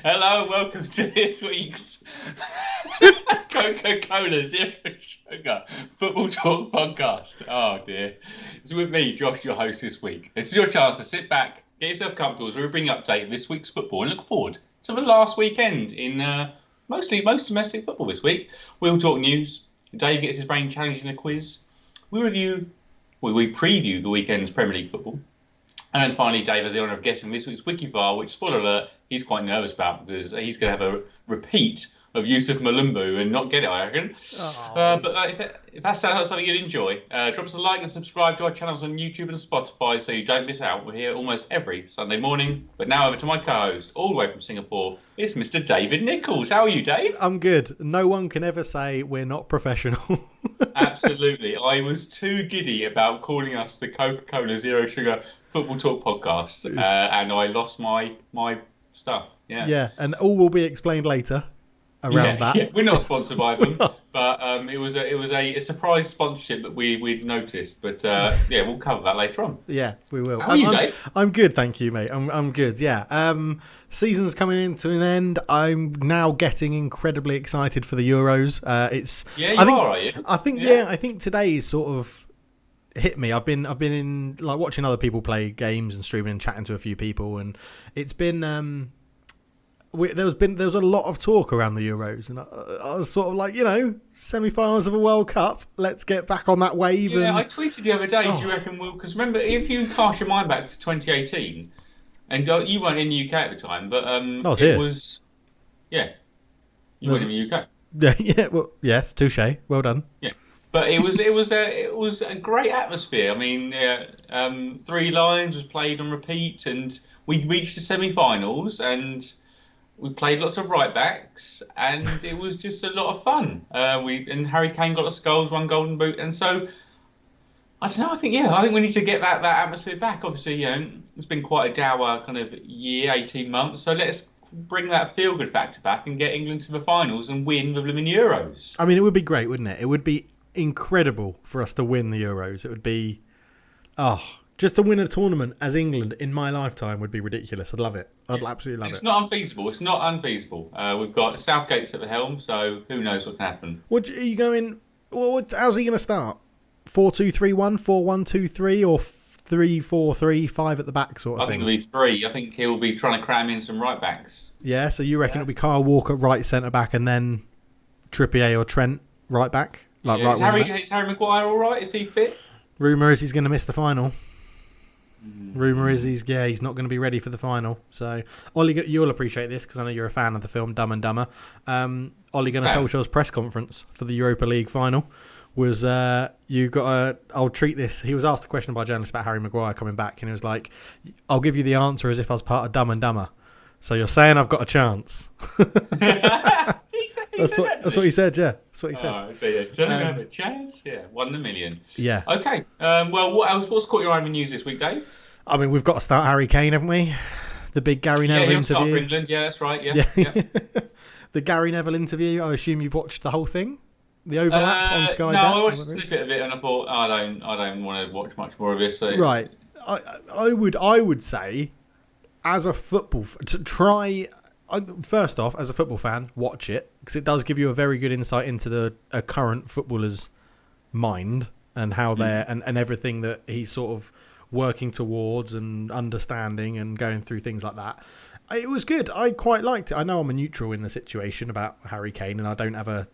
Hello, welcome to this week's Coca-Cola Zero Sugar Football Talk podcast. Oh dear. It's with me, Josh, your host this week. This is your chance to sit back, get yourself comfortable as we bring update this week's football and look forward to the last weekend in most domestic football this week. We'll talk news. Dave gets his brain challenged in a quiz. We preview the weekend's Premier League football. And then finally, Dave has the honour of guessing this week's Wikifile, which, spoiler alert, he's quite nervous about because he's going to have a repeat of Yusuf Malumbu and not get it, I reckon. But if that sounds like something you'd enjoy, drop us a like and subscribe to our channels on YouTube and Spotify so you don't miss out. We're here almost every Sunday morning. But now over to my co-host, all the way from Singapore, it's Mr. David Nichols. How are you, Dave? I'm good. No one can ever say we're not professional. Absolutely. I was too giddy about calling us the Coca-Cola Zero Sugar Football Talk podcast, and I lost my stuff. Yeah, and all will be explained later around that. Yeah, we're not sponsored by them, but it was a surprise sponsorship that we'd noticed. But we'll cover that later on. Yeah, we will. How are you, Dave? I'm good, thank you, mate. I'm good. Yeah. Season's coming into an end. I'm now getting incredibly excited for the Euros. Are you? I think today is sort of hit me. I've been in like watching other people play games and streaming and chatting to a few people, and it's been there was a lot of talk around the Euros, and I was sort of like, semi-finals of a World Cup. Let's get back on that wave. Yeah, I tweeted the other day. Do you reckon because remember, if you cast your mind back to 2018, and you weren't in the UK at the time, but I was here. You weren't in the UK. Yeah. Well, yes, touche. Well done. Yeah. But it was a great atmosphere. I mean, 3 Lions was played on repeat, and we reached the semi-finals, and we played lots of right backs, and it was just a lot of fun. And Harry Kane got us goals, 1 golden boot, and so I don't know. I think we need to get that atmosphere back. Obviously, it's been quite a dour kind of year, 18 months. So let's bring that feel-good factor back and get England to the finals and win the blooming Euros. I mean, it would be great, wouldn't it? It would be incredible for us to win the Euros. It would be, just to win a tournament as England in my lifetime would be ridiculous. I'd love it. I'd absolutely love it. It's not unfeasible. We've got Southgate's at the helm, so who knows what can happen. What are you going? How's he going to start? 4-2-3-1, 4-1-2-3, or 3-4-3-5 at the back sort of thing? I think it'll be 3. I think he'll be trying to cram in some right backs. Yeah, so you reckon it'll be Kyle Walker right centre back and then Trippier or Trent right back? Is Harry Mcguire all right? Is he fit? Rumour is he's going to miss the final. Rumour is he's not going to be ready for the final. So, Ollie, you'll appreciate this because I know you're a fan of the film Dumb and Dumber. Ole Gunnar Solskjaer's press conference for the Europa League final was I'll treat this. He was asked a question by a journalist about Harry Mcguire coming back, and he was like, "I'll give you the answer as if I was part of Dumb and Dumber." So you're saying I've got a chance? That's what he said. Yeah, that's what he said. Oh, so do I have a chance? Yeah, 1 in a million. Yeah. Okay. Well, what else? What's caught your eye in the news this week, Dave? I mean, we've got to start Harry Kane, haven't we? The big Gary Neville interview. For England. Yeah, that's right. Yeah. The Gary Neville interview. I assume you've watched the whole thing. The overlap on Sky. No, I watched a snippet of it, and I thought I don't want to watch much more of this. So. Right. I would say, as a football to try. First off, as a football fan, watch it because it does give you a very good insight into a current footballer's mind and how they're and everything that he's sort of working towards and understanding and going through things like that. It was good. I quite liked it. I know I'm a neutral in the situation about Harry Kane, and I don't have a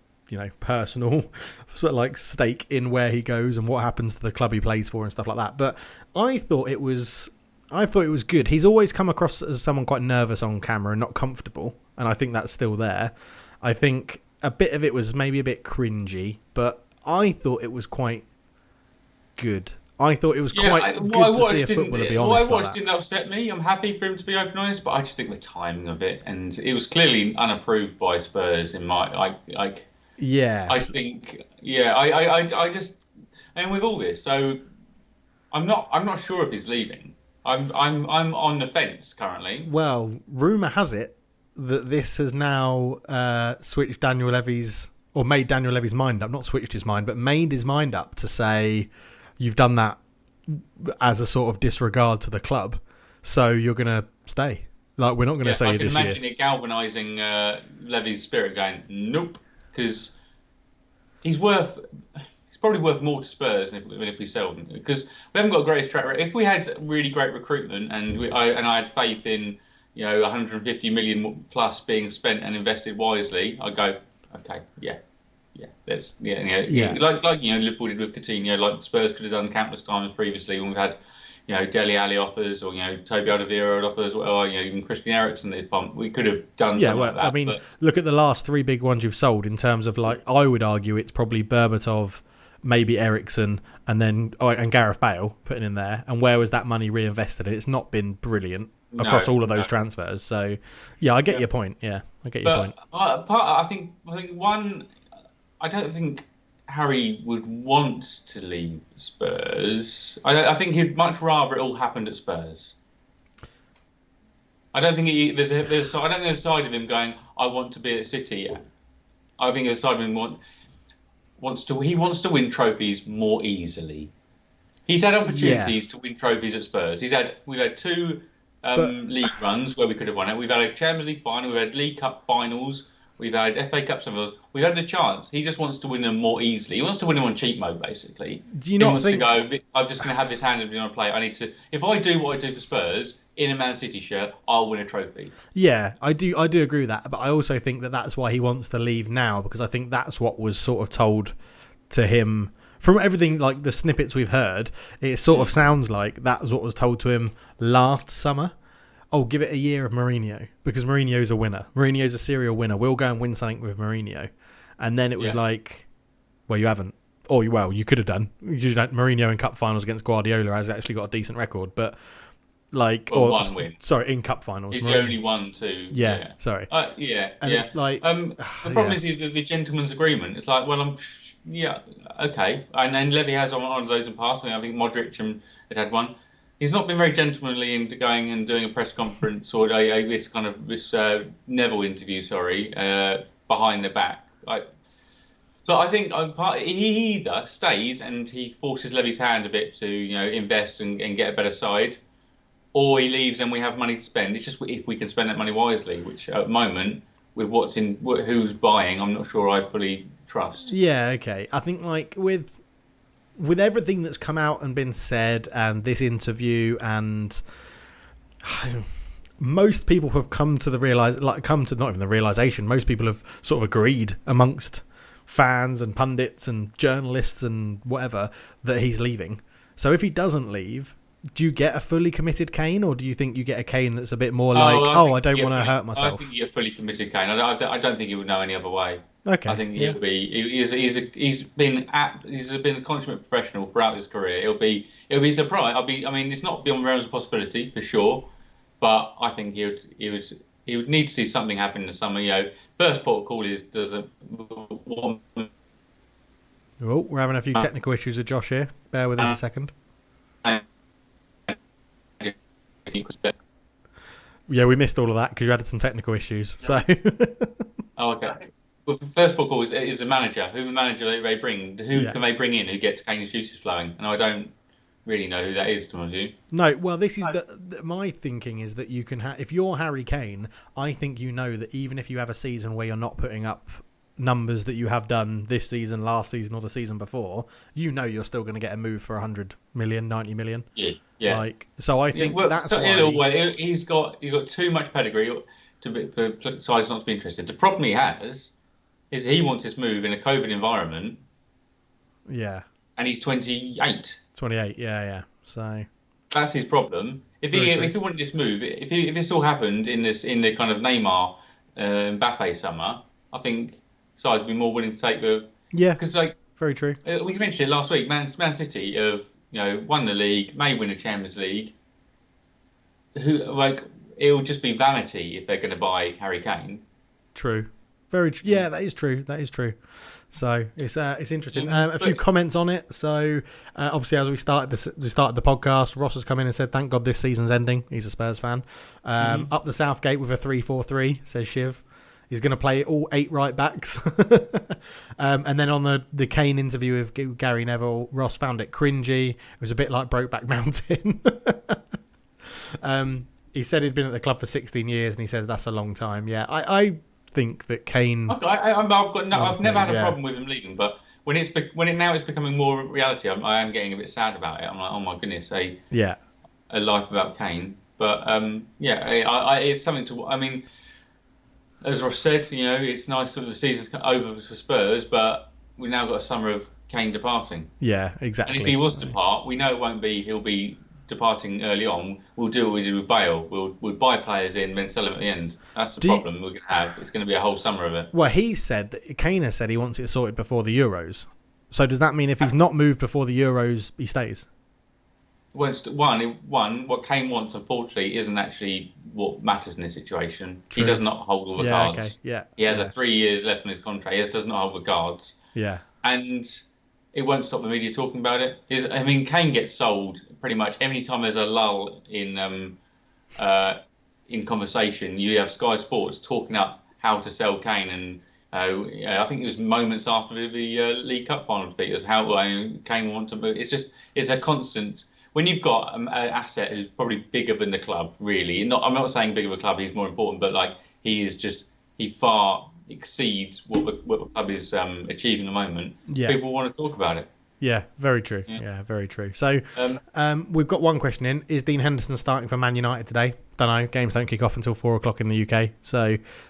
personal sort of like stake in where he goes and what happens to the club he plays for and stuff like that. But I thought it was good. He's always come across as someone quite nervous on camera and not comfortable, and I think that's still there. I think a bit of it was maybe a bit cringy, but I thought it was quite good. I thought it was quite good to see a footballer be honest. What I watched didn't upset me. I'm happy for him to be open honest, but I just think the timing of it, and it was clearly unapproved by Spurs in my Yeah. I think I just, and with all this, so I'm not sure if he's leaving. I'm on the fence currently. Well, rumour has it that this has now switched Daniel Levy's, or made Daniel Levy's mind up, not switched his mind, but made his mind up to say, you've done that as a sort of disregard to the club, so you're going to stay. Like, we're not going to say I can this year. imagine it galvanising Levy's spirit, going nope, because he's probably worth more to Spurs than if we sell him, because we haven't got a great track record. If we had really great recruitment and I had faith in 150 million plus being spent and invested wisely, I'd go okay, yeah. Like Liverpool did with Coutinho, like Spurs could have done countless times previously when we've had Dele Alli offers, or Toby Alderweireld offers, or even Christian Eriksen they'd pumped. We could have done something like that. I mean, look at the last 3 big ones you've sold in terms of, like, I would argue it's probably Berbatov, maybe Eriksen, and Gareth Bale putting in there. And where was that money reinvested? It's not been brilliant across all of those transfers. So, yeah, I get your point. Yeah, I get your point. I think one, I don't think Harry would want to leave Spurs. I think he'd much rather it all happened at Spurs. I don't think there's a side of him going, I want to be at City. I think there's a side of him wants to win trophies more easily. He's had opportunities to win trophies at Spurs. We've had 2 league runs where we could have won it. We've had a Champions League final. We've had League Cup finals. We've had FA Cup finals. We've had a chance. He just wants to win them more easily. He wants to win them on cheat mode, basically. Do you not think? He wants to go, I'm just going to have this hand on a play. I need to. If I do what I do for Spurs in a Man City shirt, I'll win a trophy. Yeah, I do agree with that. But I also think that that's why he wants to leave now, because I think that's what was sort of told to him from everything, like the snippets we've heard. It sort of sounds like that was what was told to him last summer. Oh, give it a year of Mourinho, because Mourinho's a winner. Mourinho's a serial winner. We'll go and win something with Mourinho. And then it was like, well, you haven't. Or, well, you could have done. Mourinho in cup finals against Guardiola has actually got a decent record. But, like... one win. Sorry, in cup finals. He's the only one to... Yeah, sorry. It's like... the problem is the gentleman's agreement. It's like, well, okay. And then Levy has on those in past. I think Modric had one. He's not been very gentlemanly into going and doing a press conference or this Neville interview, behind the back. But I think he either stays and he forces Levy's hand a bit to invest and get a better side, or he leaves and we have money to spend. It's just if we can spend that money wisely, which at the moment with who's buying, I'm not sure I fully trust. Yeah, okay. I think like with everything that's come out and been said, and this interview, and most people have come to not even the realization. Most people have sort of agreed amongst fans and pundits and journalists and whatever that he's leaving. So if he doesn't leave, do you get a fully committed Kane, or do you think you get a Kane that's a bit more like, I don't want to hurt myself? I think you get a fully committed Kane. I don't think he would know any other way. Okay. I think he'll be. He's been a consummate professional throughout his career. It'll be a surprise. It's not beyond realms of possibility for sure, but I think he would need to see something happen in the summer. First port of call is Oh, we're having a few technical issues with Josh here. Bear with us a second. Yeah, we missed all of that because you had some technical issues. So. Okay. Well, the first book is the manager. Who the manager they bring? Can they bring in who gets Kane's juices flowing? And I don't really know who that is, to be honest with you. No, well, this is my thinking is that you can if you're Harry Kane, I think that even if you have a season where you're not putting up numbers that you have done this season, last season, or the season before, you're still going to get a move for 100 million, 90 million. Yeah. So I think that's why he's got too much pedigree for sides not to be interested. The problem he has is he wants this move in a COVID environment. Yeah. And he's 28. 28, yeah. So that's his problem. If he wanted this move, if this all happened in the kind of Neymar Mbappe summer, I think sides would be more willing to take the because very true. We mentioned it last week. Man City have won the league, may win a Champions League. It'll just be vanity if they're going to buy Harry Kane. True. Very true. Yeah, that is true. So it's interesting. A few comments on it. So obviously, as we started the podcast, Ross has come in and said, "Thank God this season's ending." He's a Spurs fan. Up the Southgate with a 3-4-3, says Shiv. He's going to play all 8 right backs. And then on the Kane interview with Gary Neville, Ross found it cringy. It was a bit like Brokeback Mountain. He said he'd been at the club for 16 years, and he says that's a long time. Yeah, I think that Kane. I've never had a problem with him leaving, but when it now it's becoming more reality, I am getting a bit sad about it. I'm like, oh my goodness, a life without Kane. But it's something to. I mean, as Ross said, it's nice that the season's over for Spurs, but we've now got a summer of Kane departing. Yeah, exactly. And if he was to depart, we know it won't be. He'll be departing early on. We'll do what we did with Bale. We'll buy players in, then sell them at the end. That's the problem we're going to have. It's going to be a whole summer of it. Well, Kane has said he wants it sorted before the Euros. So does that mean if he's not moved before the Euros, he stays? What Kane wants, unfortunately, isn't actually what matters in this situation. True. He does not hold all the cards. Okay. Yeah. He has 3 years left on his contract. He does not hold the cards. Yeah. And it won't stop the media talking about it. Kane gets sold pretty much any time there's a lull in conversation. You have Sky Sports talking up how to sell Kane, and I think it was moments after the League Cup final defeat. It was how Kane wants to move. It's a constant. When you've got an asset who's probably bigger than the club, really. I'm not saying bigger of a club. He's more important, but he far exceeds what the club is achieving at the moment. Yeah. People want to talk about it. Yeah, very true. Yeah, very true. So we've got one question in. Is Dean Henderson starting for Man United today? Don't know. Games don't kick off until 4 o'clock in the UK.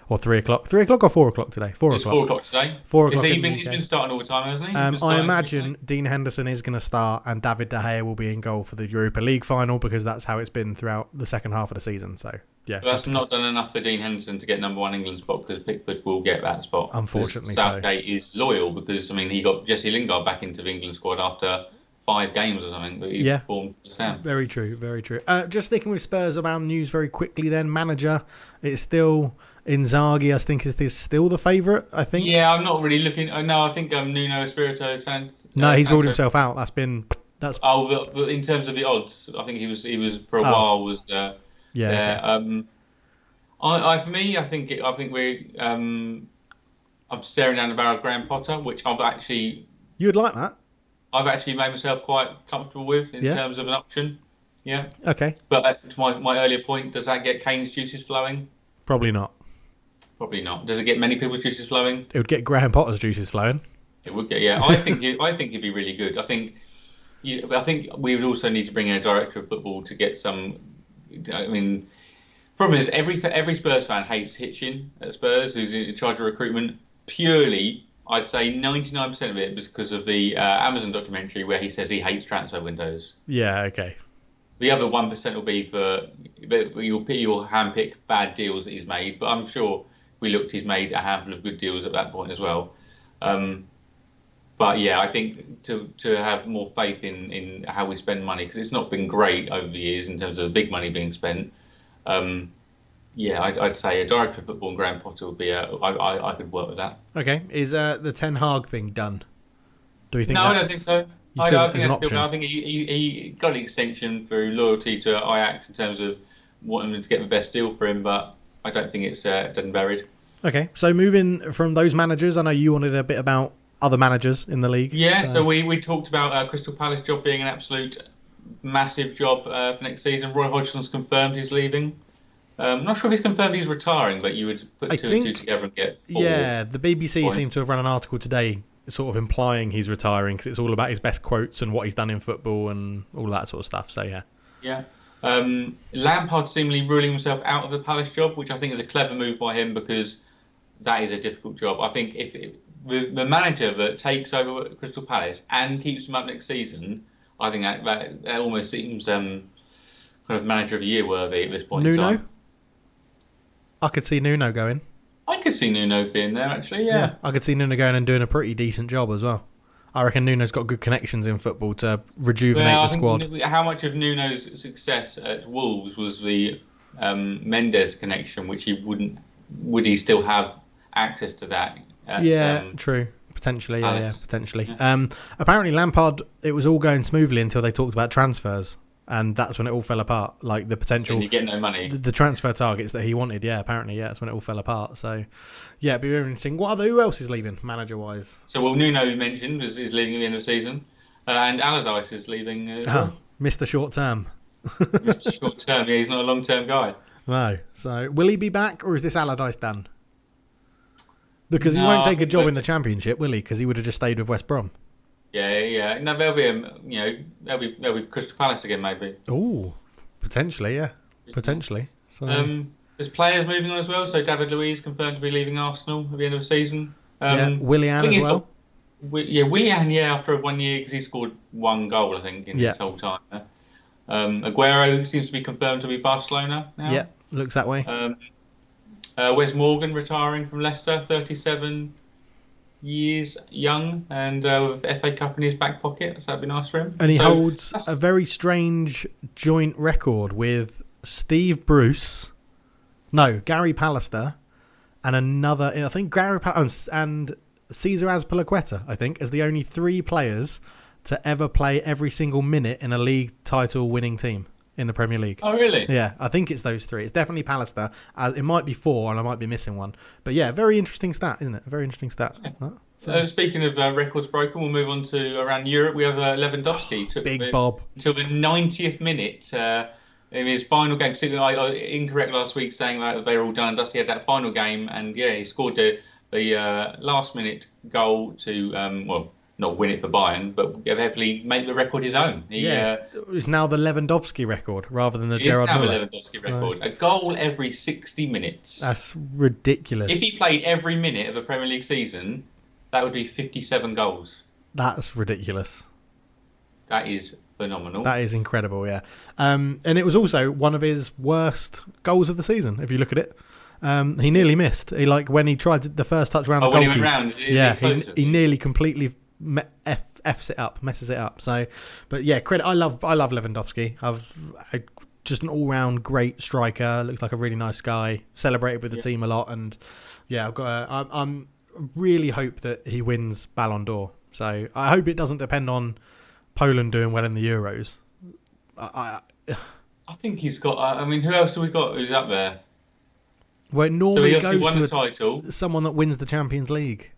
Or 3 o'clock. 3 o'clock or 4 o'clock today? 4 o'clock. It's 4 o'clock today. 4 o'clock. He's been starting all the time, hasn't he? I imagine Dean Henderson is going to start, and David De Gea will be in goal for the Europa League final, because that's how it's been throughout the second half of the season. So yeah, but that's not done enough for Dean Henderson to get number one England spot, because Pickford will get that spot. Unfortunately, Southgate is loyal, because he got Jesse Lingard back into the England squad after 5 games or something that he performed for Sam. Very true, very true. Just sticking with Spurs around news very quickly then. Manager, it's still Inzaghi. I think it is still the favourite, I think. Yeah, I'm not really looking. No, I think Nuno Espirito he's ruled himself out. That's. Oh, but in terms of the odds, I think he was for a while was there. Okay. For me, I think we're. I'm staring down the barrel of Graham Potter, which I've actually. You'd like that? I've actually made myself quite comfortable with in terms of an option. Yeah. Okay. But to my earlier point, does that get Kane's juices flowing? Probably not. Probably not. Does it get many people's juices flowing? It would get Graham Potter's juices flowing. It would get. Yeah. I think he'd be really good. I think we would also need to bring in a director of football to get some. I mean, problem is every Spurs fan hates Hitchin at Spurs, who's in charge of recruitment. Purely, I'd say 99% of it was because of the Amazon documentary where he says he hates transfer windows. Yeah, okay. The other 1% will be you'll handpick bad deals that he's made, but I'm sure he's made a handful of good deals at that point as well. But yeah, I think to have more faith in how we spend money, because it's not been great over the years in terms of the big money being spent. I'd say a director of football and Graham Potter would be I could work with that. Okay, is the Ten Hag thing done? Do you think? No, I don't think so. I think he got an extension through loyalty to Ajax in terms of wanting to get the best deal for him, but I don't think it's done buried. Okay, so moving from those managers, I know you wanted a bit about other managers in the league. Yeah, so we talked about Crystal Palace job being an absolute massive job for next season. Roy Hodgson's confirmed he's leaving. I'm not sure if he's confirmed he's retiring, but you would put two and two together and get 4. Yeah, the BBC seemed to have run an article today sort of implying he's retiring, because it's all about his best quotes and what he's done in football and all that sort of stuff. So, yeah. Yeah. Lampard seemingly ruling himself out of the Palace job, which I think is a clever move by him, because that is a difficult job. I think if the manager that takes over Crystal Palace and keeps them up next season, I think that almost seems kind of manager of the year worthy at this point in time. I could see Nuno going. I could see Nuno being there, actually, yeah. I could see Nuno going and doing a pretty decent job as well. I reckon Nuno's got good connections in football to rejuvenate the squad. How much of Nuno's success at Wolves was the Mendes connection, which would he still have access to that? True. Potentially, potentially. Yeah. Apparently Lampard, it was all going smoothly until they talked about transfers. And that's when it all fell apart. Like the potential, you get no money. The transfer targets that he wanted, apparently, that's when it all fell apart. So, it'd be very interesting. Who else is leaving, manager-wise? So, Nuno you mentioned is leaving at the end of the season, and Allardyce is leaving. Mr. Short Term. Mr. Short term, yeah, he's not a long term guy. No. So will he be back, or is this Allardyce done? Because he No, won't I take a think job in the Championship, will he? Because he would have just stayed with West Brom. Yeah. No, they'll be Crystal Palace again, maybe. Oh, potentially, yeah, potentially. So there's players moving on as well. So David Louise confirmed to be leaving Arsenal at the end of the season. Willian as well. Willian, after 1 year because he scored one goal, I think, in his whole time. Mcguire seems to be confirmed to be Barcelona now. Yeah, looks that way. Wes Morgan retiring from Leicester, 37 years young, and with the FA Cup in his back pocket, so that'd be nice for him. And he holds a very strange joint record with Steve Bruce, Gary Pallister, and another, I think Gary Pallister and Cesar Azpilicueta, I think, as the only three players to ever play every single minute in a league title winning team in the Premier League. Oh, really? Yeah, I think it's those three. It's definitely Pallister. It might be four, and I might be missing one. But yeah, very interesting stat, isn't it? A very interesting stat. Yeah. Speaking of records broken, we'll move on to around Europe. We have Lewandowski. Took Big Bob. Until the 90th minute in his final game. I incorrect last week saying that they were all done and dusty. He had that final game, and he scored the last minute goal to not win it for Bayern, but heavily make the record his own. It's now the Lewandowski record rather than the Gerard Müller. It's now the Lewandowski record. A goal every 60 minutes. That's ridiculous. If he played every minute of a Premier League season, that would be 57 goals. That's ridiculous. That is phenomenal. That is incredible, yeah. And it was also one of his worst goals of the season, if you look at it. He nearly missed. When he tried the first touch around the goalkeeper. When he went round, he nearly completely messes it up. So, but yeah, credit. I love Lewandowski. Just an all-round great striker. Looks like a really nice guy. Celebrated with the team a lot, and yeah, I'm really hope that he wins Ballon d'Or. So I hope it doesn't depend on Poland doing well in the Euros. I think he's got. Who else have we got who's up there? Well, it normally goes won to the title. Someone that wins the Champions League.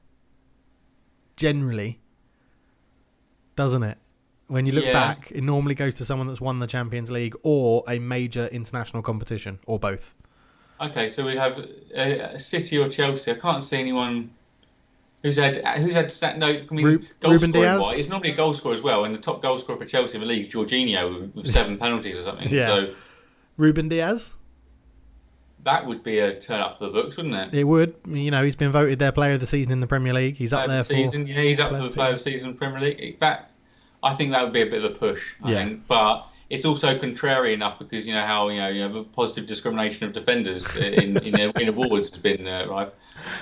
Generally, doesn't it? When you look back, it normally goes to someone that's won the Champions League or a major international competition, or both. Okay, so we have City or Chelsea. I can't see anyone who's had stat. No, goal scoring wise, it's normally a goal scorer as well, and the top goal scorer for Chelsea in the league, Jorginho, with 7 penalties or something. Yeah. So Ruben Diaz. That would be a turn up for the books, wouldn't it? It would. He's been voted their player of the season in the Premier League. He's up there for season. Yeah, he's up for the player of the season in the Premier League. I think that would be a bit of a push. I think, but it's also contrary enough because you know how you have a positive discrimination of defenders in awards has been right.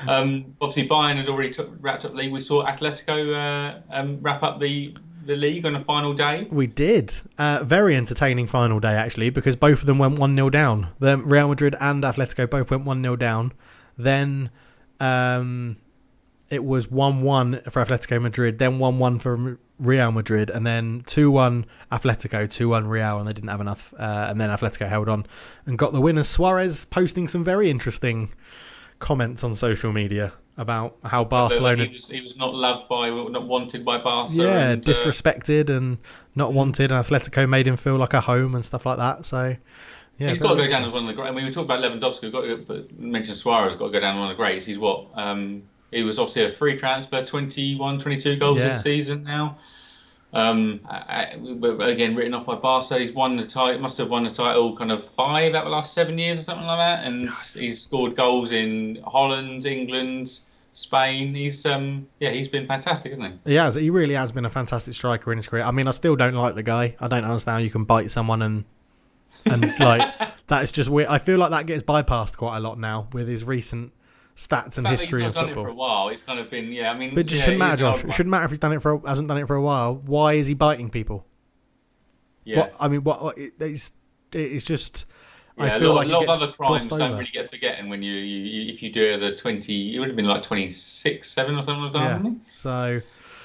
Obviously, Bayern had already wrapped up the league. We saw Atletico wrap up the league on a final day. We did. Very entertaining final day, actually, because both of them went 1-0 down. Real Madrid and Atletico both went 1-0 down. Then it was 1-1 for Atletico Madrid, then 1-1 for Real Madrid, and then 2-1 Atletico, 2-1 Real, and they didn't have enough. And then Atletico held on and got the winner. Suarez posting some very interesting comments on social media about how Barcelona... He was not loved not wanted by Barca. Yeah, and, disrespected and not wanted. And Atletico made him feel like a home and stuff like that. So, yeah, he's got to go down as one of the greats. We talk about Lewandowski. We've got to mention Suarez. Got to go down as one of the greats. He's what? He was obviously a free transfer, 21, 22 goals this season now. Again, written off by Barca. He's won the title. Must have won the title kind of 5 out of the last 7 years or something like that. And he's scored goals in Holland, England, Spain. He's been fantastic, isn't he? He has. He really has been a fantastic striker in his career. I mean, I still don't like the guy. I don't understand how you can bite someone and that is just weird. I feel like that gets bypassed quite a lot now with his recent stats and history of football. He's done it for a while. It's kind of been, But it shouldn't matter, Josh. It shouldn't matter if he's hasn't done it for a while. Why is he biting people? Yeah. It's just... Yeah, I feel like a lot of other crimes don't really get forgotten when if you do it as a 20... It would have been like 26, 7 or something like that, wouldn't it? So...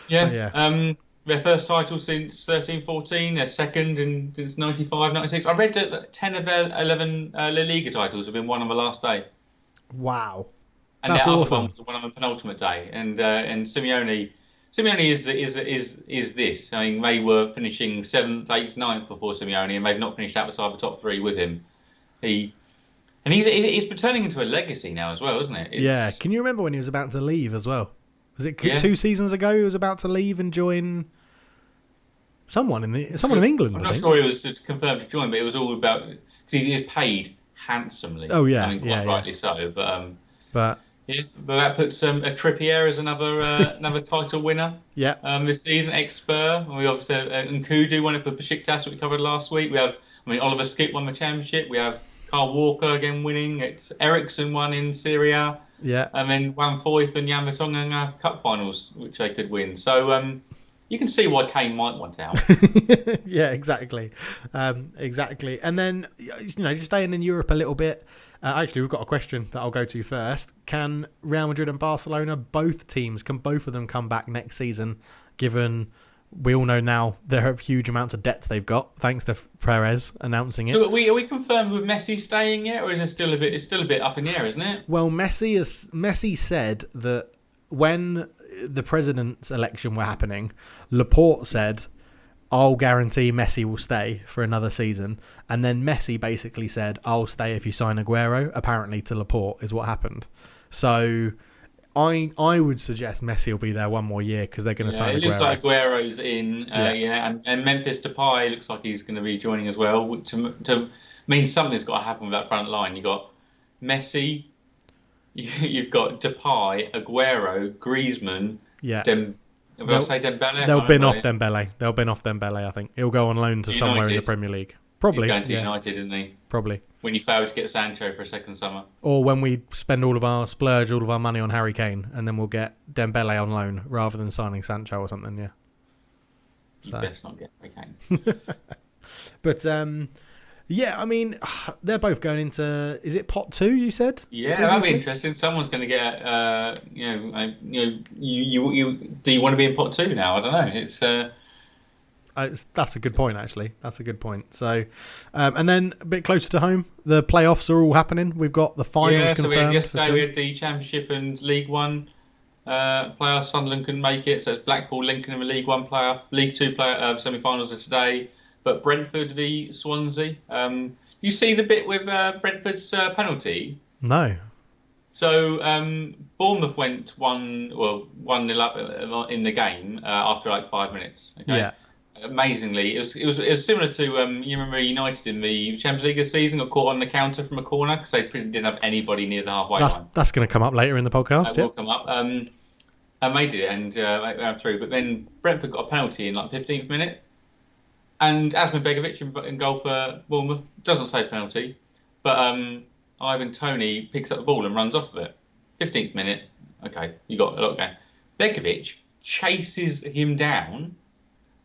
Yeah. Their first title since 13-14, their second since 95-96. I read that 10 of their 11 La Liga titles have been won on the last day. Wow. And their other one was won on the penultimate day. And Simeone Simeone is this. I mean, they were finishing 7th, 8th, 9th before Simeone, and they've not finished outside the top 3 with him. He's turning into a legacy now as well, isn't it? Yeah. Can you remember when he was about to leave as well? Was it 2 seasons ago he was about to leave and join someone in England? I'm not sure he was confirmed to join, but it was all about because he is paid handsomely. Oh yeah, I mean, quite rightly so. But that puts a Trippier as another title winner. Yeah. This season, ex-Spur. We obviously have Nkudu won it for Besiktas, which we covered last week. We have, Oliver Skipp won the championship. We have Carl Walker again winning. It's Ericsson won in Serie A. Yeah. And then Van Foyth and Jan Vertonghen have cup finals, which they could win. So you can see why Kane might want out. Yeah, exactly. Exactly. And then, just staying in Europe a little bit. Actually, we've got a question that I'll go to first. Can Real Madrid and Barcelona, both of them come back next season, given we all know now there are huge amounts of debts they've got, thanks to Perez announcing it. So are we confirmed with Messi staying yet, or is it still a bit up in the air, isn't it? Well, Messi said that when the president's election were happening, Laporte said, I'll guarantee Messi will stay for another season. And then Messi basically said, I'll stay if you sign Aguero. Apparently to Laporte is what happened. So I would suggest Messi will be there one more year because they're going to sign Aguero. It looks like Aguero's in, and Memphis Depay looks like he's going to be joining as well. To mean something's got to happen with that front line. You've got Messi, you've got Depay, Aguero, Griezmann, Dembele? They'll bin off Dembele. They'll bin off Dembele, I think. He'll go on loan to somewhere in the Premier League. Probably. He's going to United, isn't he? Probably. When you fail to get Sancho for a second summer. Or when we splurge all of our money on Harry Kane, and then we'll get Dembele on loan rather than signing Sancho or something, yeah. You best not get Harry Kane. But, they're both going into, is it pot 2, you said? Yeah, that'd be interesting. Someone's going to get, do you want to be in pot 2 now? I don't know. That's a good point, actually. That's a good point. So, and then a bit closer to home, the playoffs are all happening. We've got the finals confirmed. Yesterday we had the Championship and League One playoffs. Sunderland couldn't make it, so it's Blackpool, Lincoln in the League One playoff. League Two semi-finals are today. But Brentford v Swansea. You see the bit with Brentford's penalty? No. So Bournemouth went 1-0 up in the game after like 5 minutes. Okay? Yeah. Amazingly, it was similar to you remember United in the Champions League this season got caught on the counter from a corner because they didn't have anybody near the halfway line. That's going to come up later in the podcast. It will come up. And they did it and went through. But then Brentford got a penalty in like 15th minute. And Asmir Begovic in goal for Bournemouth doesn't save penalty, but Ivan Toney picks up the ball and runs off of it. 15th minute, okay, you got a lot of game. Begovic chases him down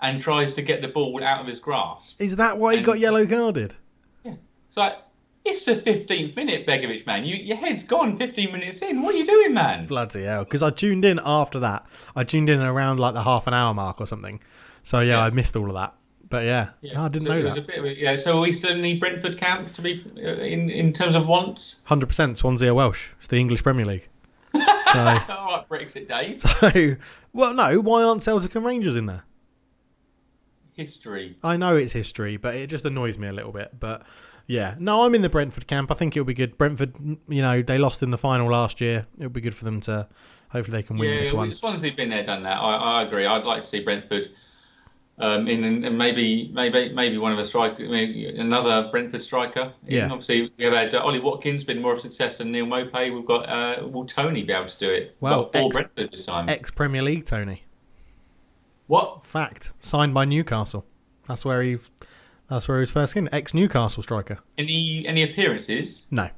and tries to get the ball out of his grasp. Is that why he got yellow carded? Yeah. It's like, it's the 15th minute, Begovic, man. Your head's gone 15 minutes in. What are you doing, man? Bloody hell. Because I tuned in after that. I tuned in around like the half an hour mark or something. So, I missed all of that. But no, I didn't know that. A bit of it, so are we still in the Brentford camp to be in terms of wants? 100% Swansea are Welsh. It's the English Premier League. So, all right, Brexit, Dave. So, no, why aren't Celtic and Rangers in there? History. I know it's history, but it just annoys me a little bit. But no, I'm in the Brentford camp. I think it'll be good. Brentford, they lost in the final last year. It'll be good for them to, hopefully they can win this one. Swansea been there, done that. I agree. I'd like to see Brentford and maybe one of another Brentford striker. Yeah. Obviously, we have had Ollie Watkins been more of a success than Neil Maupay. We've got will Tony be able to do it? Well, for Brentford this time. Ex-Premier League Tony. What? Fact. Signed by Newcastle. That's where he was first in. Ex-Newcastle striker. Any appearances? No.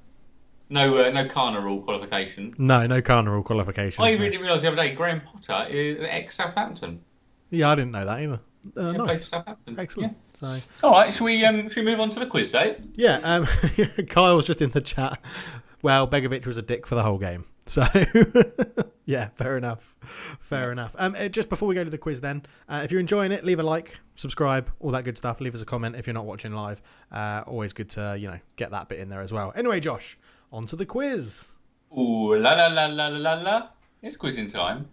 No Carnival qualification. No Carnival qualification. I didn't realise the other day Graham Potter is ex-Southampton. Yeah, I didn't know that either. Nice. Southampton. Excellent. Yeah. So, all right, should we move on to the quiz, Dave? Yeah. Kyle was just in the chat. Well, Begovic was a dick for the whole game. So, yeah, fair enough. Just before we go to the quiz then, if you're enjoying it, leave a like, subscribe, all that good stuff. Leave us a comment if you're not watching live. Always good to, get that bit in there as well. Anyway, Josh, on to the quiz. Ooh, la. It's quizzing time.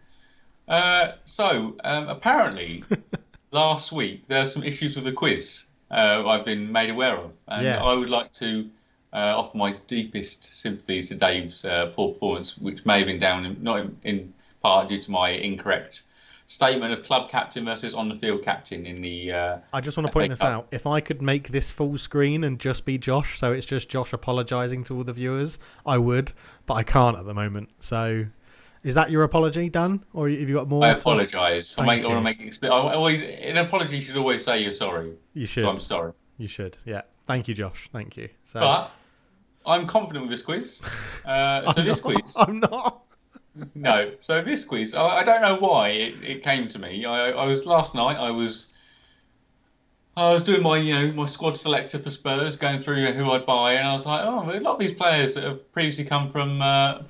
Apparently, last week there are some issues with the quiz I've been made aware of, and I would Yes. like to offer my deepest sympathies to Dave's poor performance, which may have been down not in part due to my incorrect statement of club captain versus on the field captain in the I just want to FA point this Cup. out. If I could make this full screen and just be Josh, so it's just Josh apologising to all the viewers, I would, but I can't at the moment. So, is that your apology done, or have you got more? I apologise. I Thank want to you. make it explicit. I always, an apology should always say you're sorry. You So should. I'm sorry. You should. Yeah. Thank you, Josh. Thank you. So, But I'm confident with this quiz. I'm not. No. So this quiz, I don't know why it came to me. I was last night. I was doing my squad selector for Spurs, going through who I'd buy, and I was like, oh, a lot of these players that have previously come from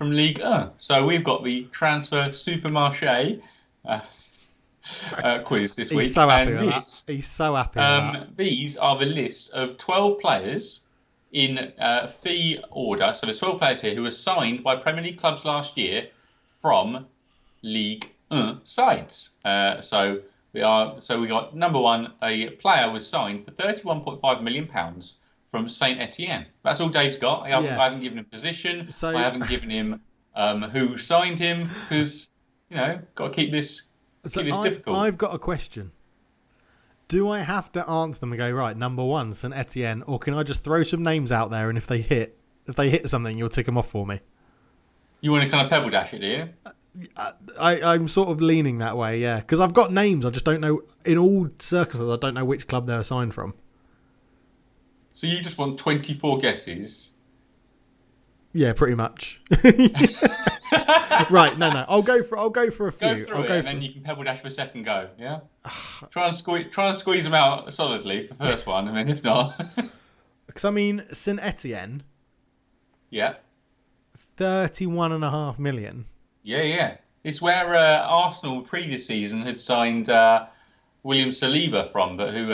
League 1. So we've got the transfer supermarché quiz this week. He's so happy and with this, that. He's so happy with that. These are the list of 12 players in fee order. So there's 12 players here who were signed by Premier League clubs last year from League 1 sides. So we got number one, a player was signed for £31.5 million from Saint Etienne. That's all Dave's got. I haven't given him position. So- I haven't given him who signed him because got to keep this difficult. I've got a question. Do I have to answer them and go, right, number one, St Etienne, or can I just throw some names out there and if they hit something, you'll tick them off for me? You want to kind of pebble dash it, do you? I'm sort of leaning that way, yeah. Because I've got names, I just don't know, in all circumstances, I don't know which club they're assigned from. So you just want 24 guesses? Yeah, pretty much. Right, no. I'll go for a few. Go through it, and then you can pebble dash for a second go. Yeah. Try and squeeze them out solidly for the first one, and then if not, Because I mean, St Etienne, yeah, 31.5 million. yeah. It's where Arsenal previous season had signed William Saliba from, but who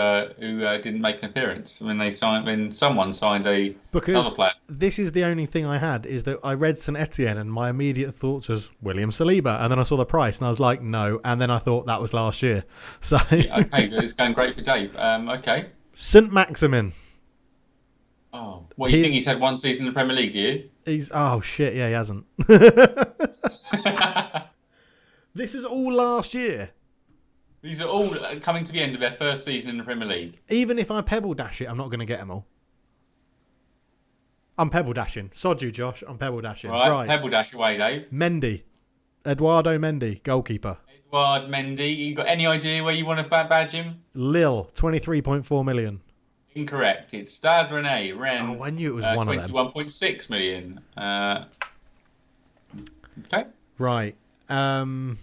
didn't make an appearance when someone signed another Because player. this is the only thing I had is that I read St Etienne and my immediate thoughts was William Saliba, and then I saw the price and I was like, no, and then I thought that was last year. So Yeah, okay, it's going great for Dave. Okay. St Maximin. Oh, well, you think he's had one season in the Premier League, do you? He's shit, yeah, he hasn't. This is all last year. These are all coming to the end of their first season in the Premier League. Even if I pebble dash it, I'm not going to get them all. I'm pebble dashing. Sod you, Josh. I'm pebble dashing. Right. Pebble dash away, Dave. Mendy. Eduardo Mendy, goalkeeper. Edouard Mendy. You got any idea where you want to badge him? Lille, 23.4 million. Incorrect. It's Stade Rennais. Rennes. Oh, I knew it was one of them. 21.6 million. Okay. Right. Pebble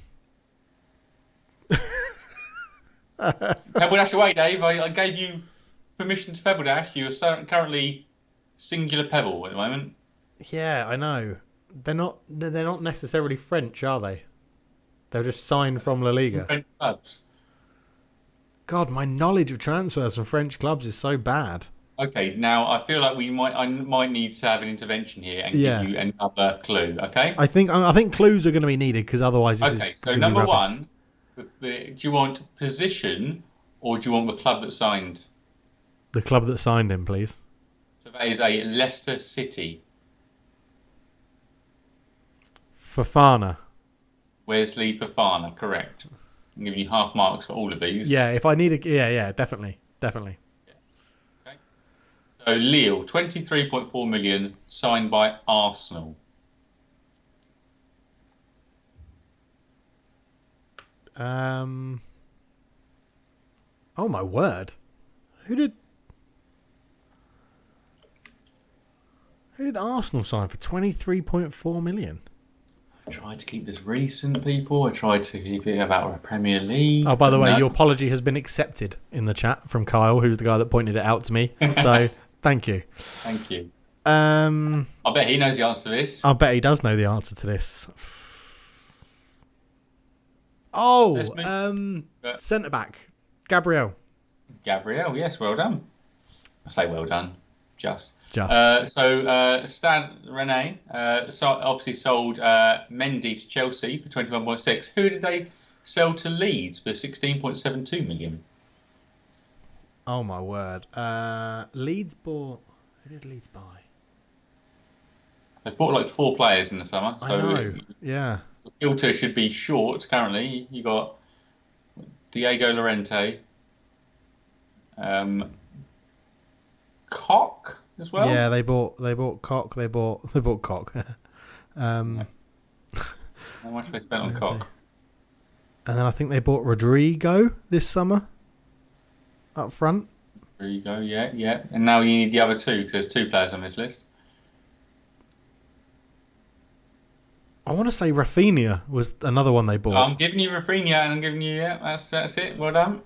dash away, Dave. I gave you permission to pebble dash. You are currently singular pebble at the moment. Yeah, I know. They're not necessarily French, are they? They're just signed from La Liga. French clubs. God, my knowledge of transfers from French clubs is so bad. Okay, now I feel like I might need to have an intervention here and give you another clue. Okay. I think clues are going to be needed because otherwise this Okay, is so gonna be number rubbish. one, do you want position or do you want the club that signed? The club that signed him, please. So that is a Leicester City. Fofana. Wesley Fofana, correct. I'm giving you half marks for all of these. Yeah, if I need a... Yeah, definitely. Okay. So Lille, 23.4 million, signed by Arsenal. Oh my word. Who did Arsenal sign for 23.4 million? I tried to keep this recent, people. I tried to keep it about a Premier League. Oh, by the way, No. your apology has been accepted in the chat from Kyle, who's the guy that pointed it out to me. So, thank you. Thank you. I I bet he knows the answer to this. bet he does know the answer to this. Oh, Let's move. centre back, Gabriel. Gabriel, yes, well done. I say well done, just. Stade Rennais obviously sold Mendy to Chelsea for 21.6. Who did they sell to Leeds for 16.72 million. Oh my word! Leeds bought. Who did Leeds buy? They bought like 4 players in the summer. So I know. Yeah. The filter should be short currently. You got Diego Llorente, Koch as well. Yeah, they bought Koch. They bought Koch. How much they spent on Koch? And then I think they bought Rodrigo this summer. Up front. There you go. Yeah. And now you need the other 2 because there's 2 players on this list. I want to say Rafinha was another one they bought. I'm giving you Rafinha and I'm giving you, that's it. Well done.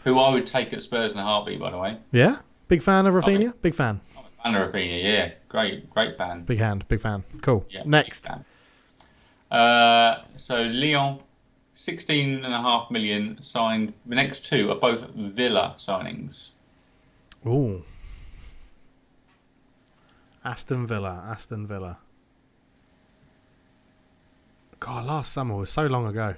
Who I would take at Spurs in a heartbeat, by the way. Yeah? Big fan of Rafinha? Big fan. I'm a fan of Rafinha, yeah. Great fan. Big fan. Cool. Yeah, next. So Lyon, 16.5 million signed. The next 2 are both Villa signings. Ooh. Aston Villa. God, last summer was so long ago.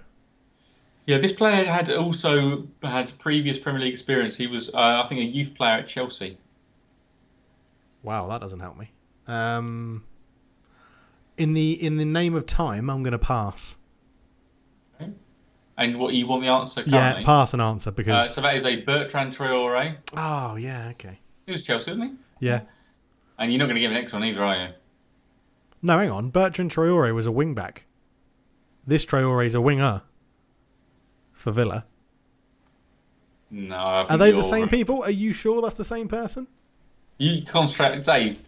Yeah, this player had also had previous Premier League experience. He was, I think, a youth player at Chelsea. Wow, that doesn't help me. In the name of time, I'm going to pass. Okay. And what you want the answer currently? Yeah, pass an answer because. So that is a Bertrand Traore. Oh yeah, okay. He was Chelsea, wasn't he? Yeah. And you're not going to give the next one either, are you? No, hang on. Bertrand Traore was a wing back. This Traore is a winger for Villa. No. Are they the same people? Are you sure that's the same person? You concentrate, Dave.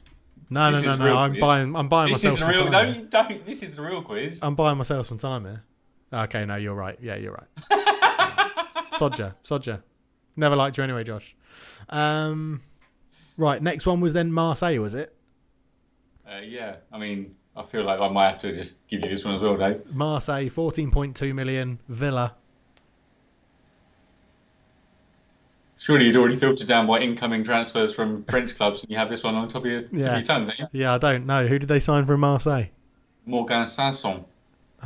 No. I'm buying myself some time. Don't. This is the real quiz. I'm buying myself some time here. Okay, no, you're right. Yeah, you're right. Sodger. Never liked you anyway, Josh. Right, next one was then Marseille, was it? Yeah, I mean, I feel like I might have to just give you this one as well, Dave. Marseille, 14.2 million. Villa. Surely you'd already filtered down by incoming transfers from French clubs and you have this one on top of your tongue, don't you? Yeah, I don't know. Who did they sign from Marseille? Morgan Sanson.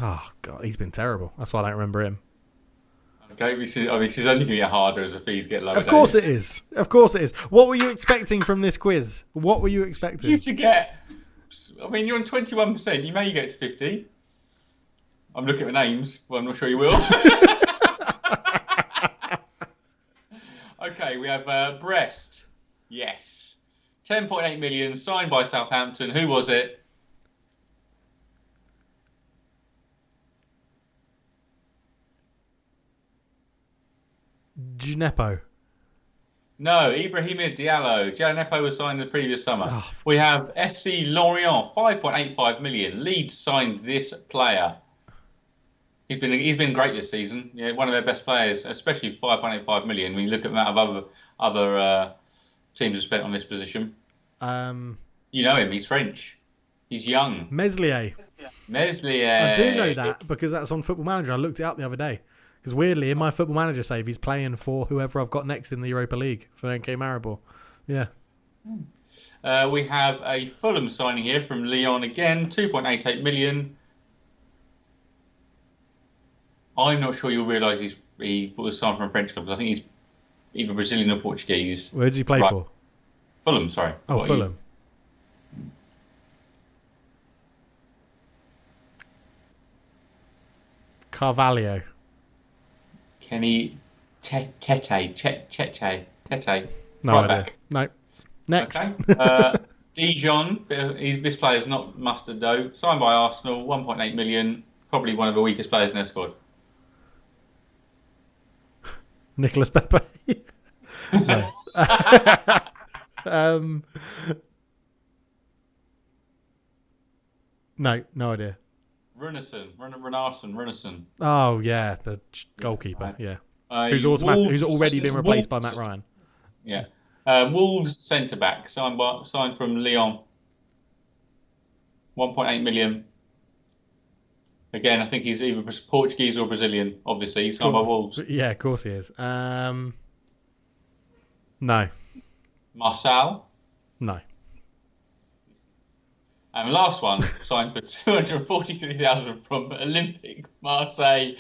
Oh, God, he's been terrible. That's why I don't remember him. Okay, this is only going to get harder as the fees get lower. Of course it is. What were you expecting from this quiz? What were you expecting? You to get... I mean, you're on 21%. You may get to 50. I'm looking at the names. Well, I'm not sure you will. Okay, we have Brest. Yes. 10.8 million, signed by Southampton. Who was it? Djenepo. No, Ibrahima Diallo. Djenepo was signed the previous summer. We have FC Lorient, 5.85 million. Leeds signed this player. He's been great this season. Yeah, one of their best players, especially 5.85 million. When you look at the amount of other teams have spent on this position. You know him. He's French. He's young. Meslier. I do know that because that's on Football Manager. I looked it up the other day. Because weirdly, in my Football Manager save, he's playing for whoever I've got next in the Europa League for NK Maribor. Yeah. We have a Fulham signing here from Lyon again, 2.88 million. I'm not sure you'll realise he was signed from a French club. I think he's either Brazilian or Portuguese. Where did he play for? Fulham, sorry. Oh, Fulham. Carvalho. Kenny Tete. No idea. No. Next. Okay. Dijon. This player's not mustard though. Signed by Arsenal, 1.8 million. Probably one of the weakest players in their squad. Nicolas Pepe. No. No idea. Runarsson. Oh yeah, the goalkeeper. Yeah, who's already been replaced by Matt Ryan. Yeah, Wolves centre back signed from Lyon. 1.8 million. Again, I think he's either Portuguese or Brazilian. Obviously, he's signed by Wolves. Yeah, of course he is. No. Marcel. No. And the last one signed for 243,000 from Olympique Marseille.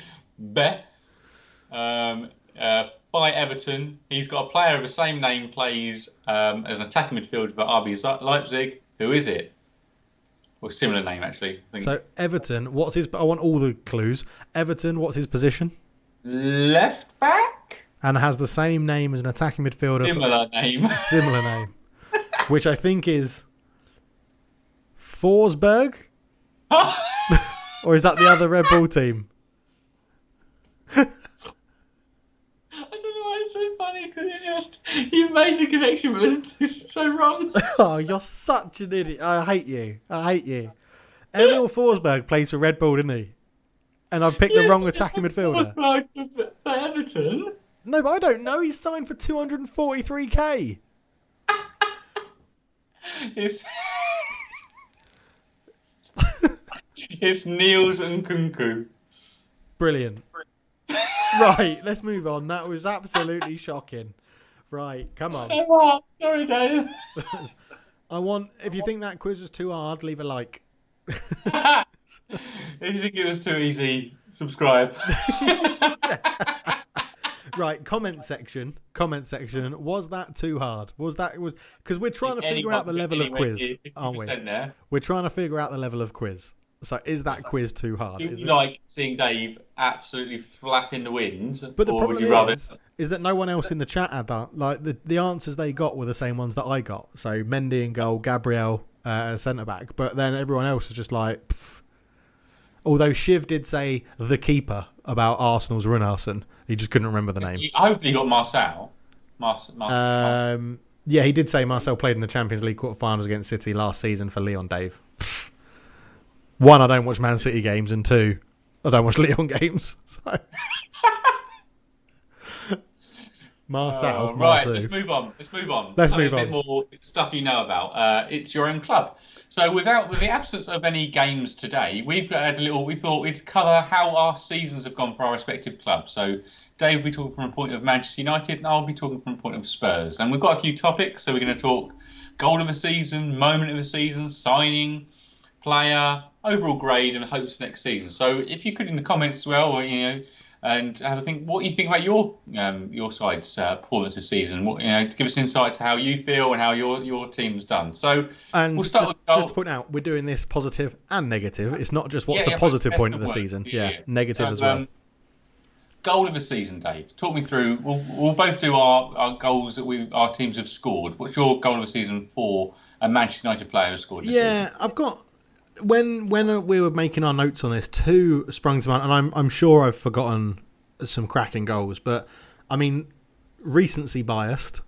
by Everton. He's got a player of the same name, plays as an attacking midfielder for RB Leipzig. Who is it? Well, similar name, actually. I think. So, Everton, what's his... I want all the clues. Everton, what's his position? Left back? And has the same name as an attacking midfielder. Similar name. Similar name. Which I think is... Forsberg? Or is that the other Red Bull team? I don't know why it's so funny, because you made a connection, but it's so wrong. Oh, you're such an idiot. I hate you. Emil Forsberg plays for Red Bull, didn't he? And I've picked the wrong attacking midfielder. For Everton? No, but I don't know. He's signed for 243k. It's Niels and Kunku. Brilliant. Right, let's move on. That was absolutely shocking. Right, come on. So hard. Sorry, Dave. If you think that quiz was too hard, leave a like. If you think it was too easy, subscribe. Right, comment section. Was that too hard? Because we're trying to figure out the level of quiz, aren't we? There. We're trying to figure out the level of quiz. So, is that quiz too hard? Do you like seeing Dave absolutely flap in the wind? But the problem is that no one else in the chat had that. Like the answers they got were the same ones that I got. So Mendy in goal, Gabriel centre back. But then everyone else was just like. Pff. Although Shiv did say the keeper about Arsenal's Runarsson, he just couldn't remember the name. Hopefully, he got Marcel. Yeah, he did say Marcel played in the Champions League quarterfinals against City last season for Lyon. Dave. One, I don't watch Man City games, and two, I don't watch Lyon games. So. Marcel. Right, let's move on. Let's move on. A bit more stuff you know about. It's your own club. So with the absence of any games today, we thought we'd cover how our seasons have gone for our respective clubs. So Dave will be talking from a point of Manchester United, and I'll be talking from a point of Spurs. And we've got a few topics. So we're going to talk goal of the season, moment of the season, signing, player, overall grade, and hopes for next season. So if you could in the comments as well, and have a think what you think about your side's performance this season. To give us insight to how you feel and how your team's done. So and we'll start just to point out, we're doing this positive and negative. It's not just what's the positive point of the season. Negative as well. Goal of the season, Dave. Talk me through. We'll both do our goals that our teams have scored. What's your goal of the season for a Manchester United player who scored this season? Yeah, I've got. When we were making our notes on this, two sprung to mind, and I'm sure I've forgotten some cracking goals, but I mean, recency biased.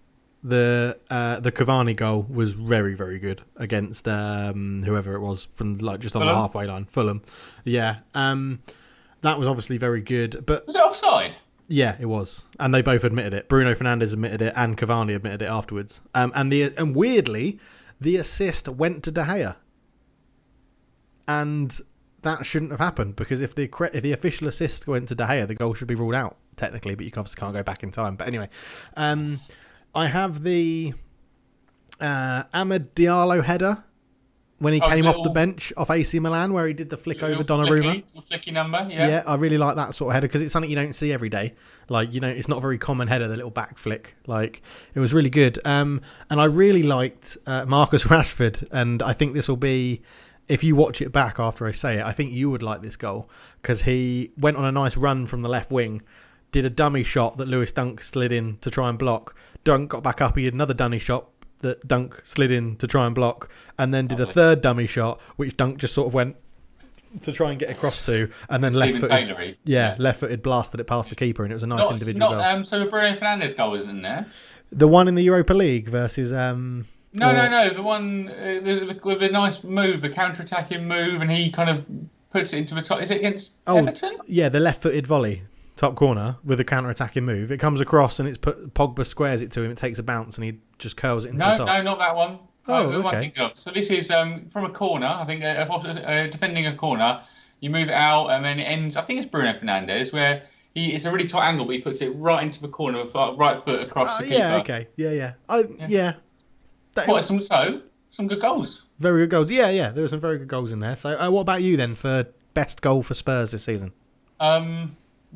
The Cavani goal was very, very good against whoever it was from just on the halfway line, Fulham. Yeah, that was obviously very good. But was it offside? Yeah, it was, and they both admitted it. Bruno Fernandes admitted it, and Cavani admitted it afterwards. And weirdly, the assist went to De Gea. And that shouldn't have happened, because if the official assist went to De Gea, the goal should be ruled out technically, but you obviously can't go back in time. But anyway, I have the Amad Diallo header when he came off the bench off AC Milan, where he did the flick over Donnarumma. Flicky number, yeah. Yeah, I really like that sort of header because it's something you don't see every day. Like, it's not a very common header, the little back flick. Like, it was really good. And I really liked Marcus Rashford, and I think this will be. If you watch it back after I say it, I think you would like this goal because he went on a nice run from the left wing, did a dummy shot that Lewis Dunk slid in to try and block. Dunk got back up, he did another dummy shot that Dunk slid in to try and block, and then did a third dummy shot, which Dunk just sort of went to try and get across to, and then left-footed blasted it past the keeper, and it was a nice individual goal. So the Bruno Fernandes goal isn't in there? The one in the Europa League versus... No. The one with a nice move, a counter-attacking move, and he kind of puts it into the top. Is it against Everton? Yeah, the left-footed volley, top corner, with a counter-attacking move. It comes across and Pogba squares it to him. It takes a bounce and he just curls it into the top. No, not that one. Okay. So this is from a corner. I think defending a corner. You move it out and then it ends. I think it's Bruno Fernandes where it's a really tight angle, but he puts it right into the corner with right foot across the keeper. Yeah. Okay. Yeah. Some good goals. Very good goals. Yeah. There were some very good goals in there. So what about you then for best goal for Spurs this season?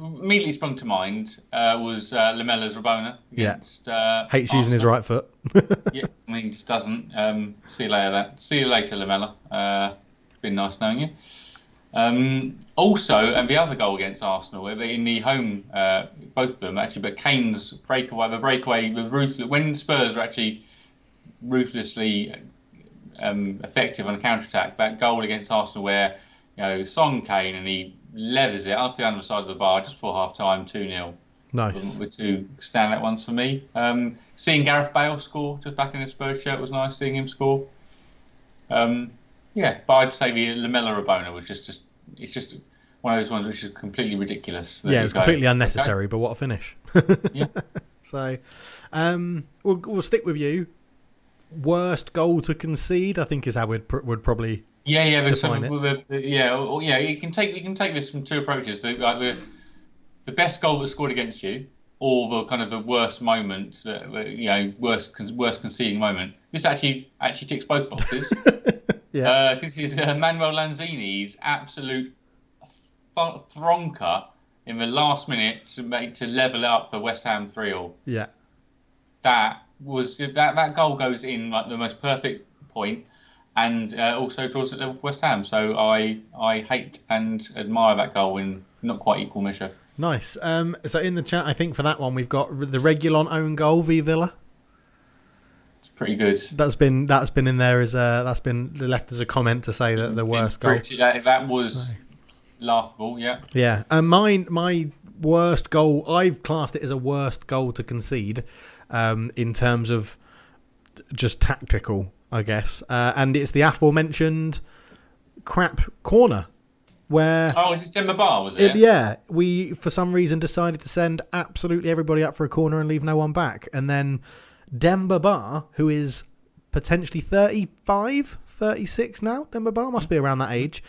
immediately sprung to mind was Lamella's Rabona against hates using his right foot. Yeah, I mean, just doesn't. See you later, Lamella. Been nice knowing you. Also, and the other goal against Arsenal in the home, both of them actually, but Kane's breakaway with ruthless, when Spurs were actually ruthlessly effective on a counter-attack, that goal against Arsenal where Son Kane and he levers it up the other side of the bar just before half-time, 2-0. Nice. With two standout ones for me. Seeing Gareth Bale score just back in his Spurs shirt was nice. Seeing him score. But I'd say the Lamella Rabona was just one of those ones which is completely ridiculous. Yeah, it's completely unnecessary, but what a finish. Yeah. So, we'll stick with you. Worst goal to concede, I think, is how would probably. Yeah. Define it. You can take this from two approaches. The best goal that's scored against you, or the kind of the worst moment, worst conceding moment. This actually ticks both boxes. Yeah. This is Manuel Lanzini's absolute thronker in the last minute to level it up for West Ham 3-3. Yeah. That goal goes in like the most perfect point, and also draws it level for West Ham. So I hate and admire that goal in not quite equal measure. Nice. So in the chat, I think for that one we've got the Reguilon own goal v Villa. It's pretty good. That's been in there as that's been left as a comment to say that the worst goal. That was laughable. Yeah. Yeah. And my worst goal, I've classed it as a worst goal to concede, in terms of just tactical, I guess. And it's the aforementioned crap corner. Where is this Demba Ba, was it? Yeah, we for some reason decided to send absolutely everybody up for a corner and leave no one back. And then Demba Ba, who is potentially 35, 36 now, Demba Ba must be around that age,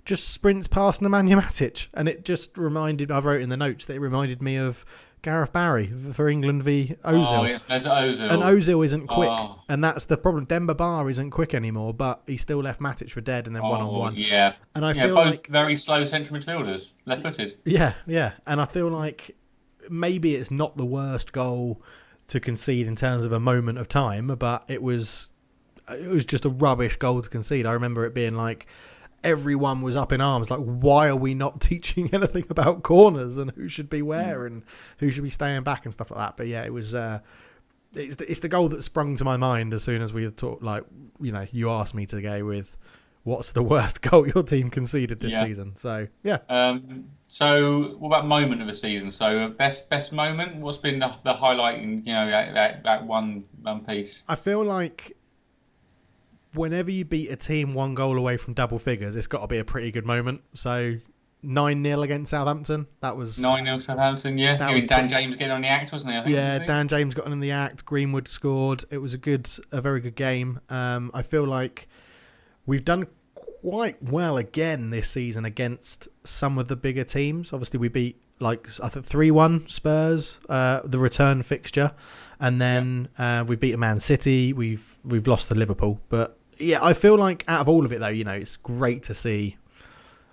just sprints past Nemanja Matic. And it just I wrote in the notes that it reminded me of Gareth Barry for England v Ozil. Oh, yeah, there's Ozil. And Ozil isn't quick. And that's the problem. Demba Ba isn't quick anymore, but he still left Matic for dead and then one-on-one. Yeah. And I feel both like very slow central midfielders, left-footed. Yeah. And I feel like maybe it's not the worst goal to concede in terms of a moment of time, but it was just a rubbish goal to concede. I remember it being like, everyone was up in arms, like, why are we not teaching anything about corners and who should be where and who should be staying back and stuff like that? But yeah, it was it's the goal that sprung to my mind as soon as we talked, like, you asked me to go with what's the worst goal your team conceded this season. So yeah. So what about moment of the season? So best moment, what's been the highlight in that one piece? I feel like whenever you beat a team one goal away from double figures, it's got to be a pretty good moment. So 9-0 against Southampton. That was 9-0 Southampton. Yeah, Dan James getting on the act, wasn't he? I think, Dan James got on the act. Greenwood scored. It was a very good game. I feel like we've done quite well again this season against some of the bigger teams. Obviously, we beat I think 3-1 Spurs, the return fixture, and then we've beaten Man City. We've lost to Liverpool, but yeah, I feel like out of all of it though, it's great to see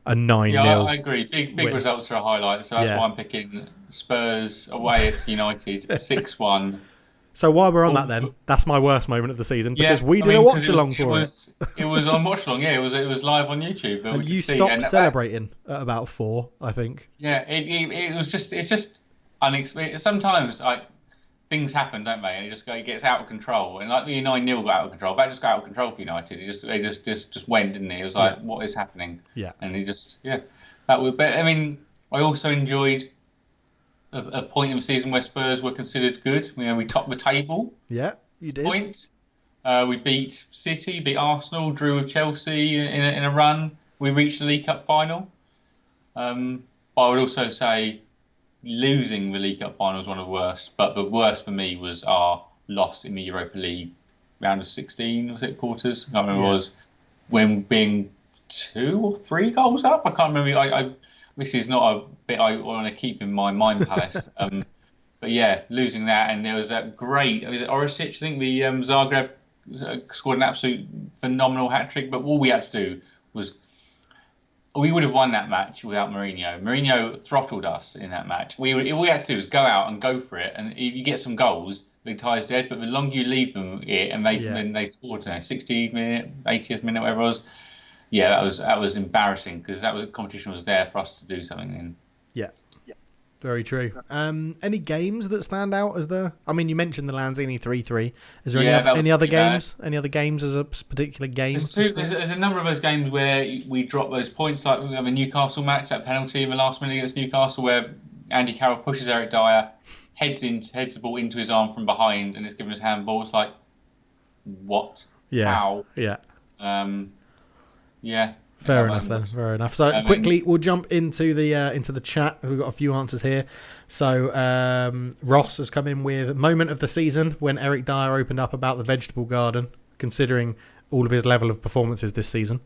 a 9-0. Yeah, I agree. Big results are a highlight, so that's why I'm picking Spurs away at United 6-1. So while we're on that, then that's my worst moment of the season because we did a watch along for it. It was on watch along. Yeah, it was live on YouTube. But and you stopped celebrating at about 4, I think. Yeah, it's just unexpected. Sometimes things happen, don't they? And it gets out of control. And like the 9-0 got out of control. That just got out of control for United. They just went, didn't it? It was like, what is happening? Yeah. And that would. But I mean, I also enjoyed a point in the season where Spurs were considered good. We topped the table. Yeah, you did. We beat City, beat Arsenal, drew with Chelsea in a run. We reached the League Cup final. But I would also say losing the League Cup final was one of the worst. But the worst for me was our loss in the Europa League round of 16, was it, quarters? I can't remember what it was. When being 2 or 3 goals up. I can't remember. This is not a bit I want to keep in my mind palace. But yeah, losing that, and there was that great. Was it Orisic? I think the Zagreb scored an absolute phenomenal hat trick. But all we had to do was we would have won that match without Mourinho. Mourinho throttled us in that match. All we had to do was go out and go for it, and if you get some goals, the tie's dead. But the longer you leave them here, and then they scored, 60th minute, 80th minute, whatever it was. Yeah, that was embarrassing because the competition was there for us to do something in. Yeah. Very true. Any games that stand out as I mean, you mentioned the Lanzini 3-3. Is there any other games? Any other games as a particular game? There's a number of those games where we drop those points, like we have a Newcastle match, that penalty in the last minute against Newcastle, where Andy Carroll pushes Eric Dyer, heads the ball into his arm from behind, and it's given us handball. It's like, what? Yeah. How? Yeah. Yeah. Fair enough. So quickly, we'll jump into the chat. We've got a few answers here. So Ross has come in with moment of the season when Eric Dyer opened up about the vegetable garden, considering all of his level of performances this season.